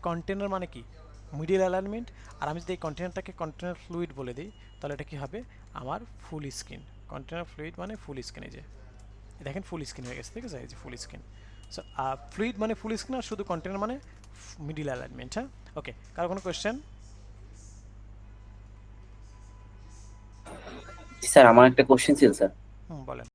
কন্টেনার মানে কি, মিডিল অ্যালাইনমেন্ট। আর আমি যদি এই কন্টেনারটাকে কন্টেনার ফ্লুইড বলে দিই তাহলে এটা কি হবে, আমার ফুল স্ক্রিন। কন্টেনার ফ্লুইড মানে ফুল স্ক্রিন, এই যে দেখেন ফুল স্ক্রিন হয়ে গেছে, ঠিক আছে? এই যে ফুল স্ক্রিন। সো ফ্লুইড মানে ফুল স্ক্রিন, আর শুধু কন্টেনার মানে মিডিল অ্যালাইনমেন্ট। হ্যাঁ, ওকে, কারো কোনো কোয়েশ্চেন? স্যার আমার একটা কোশ্চেন ছিল স্যার। বলেন।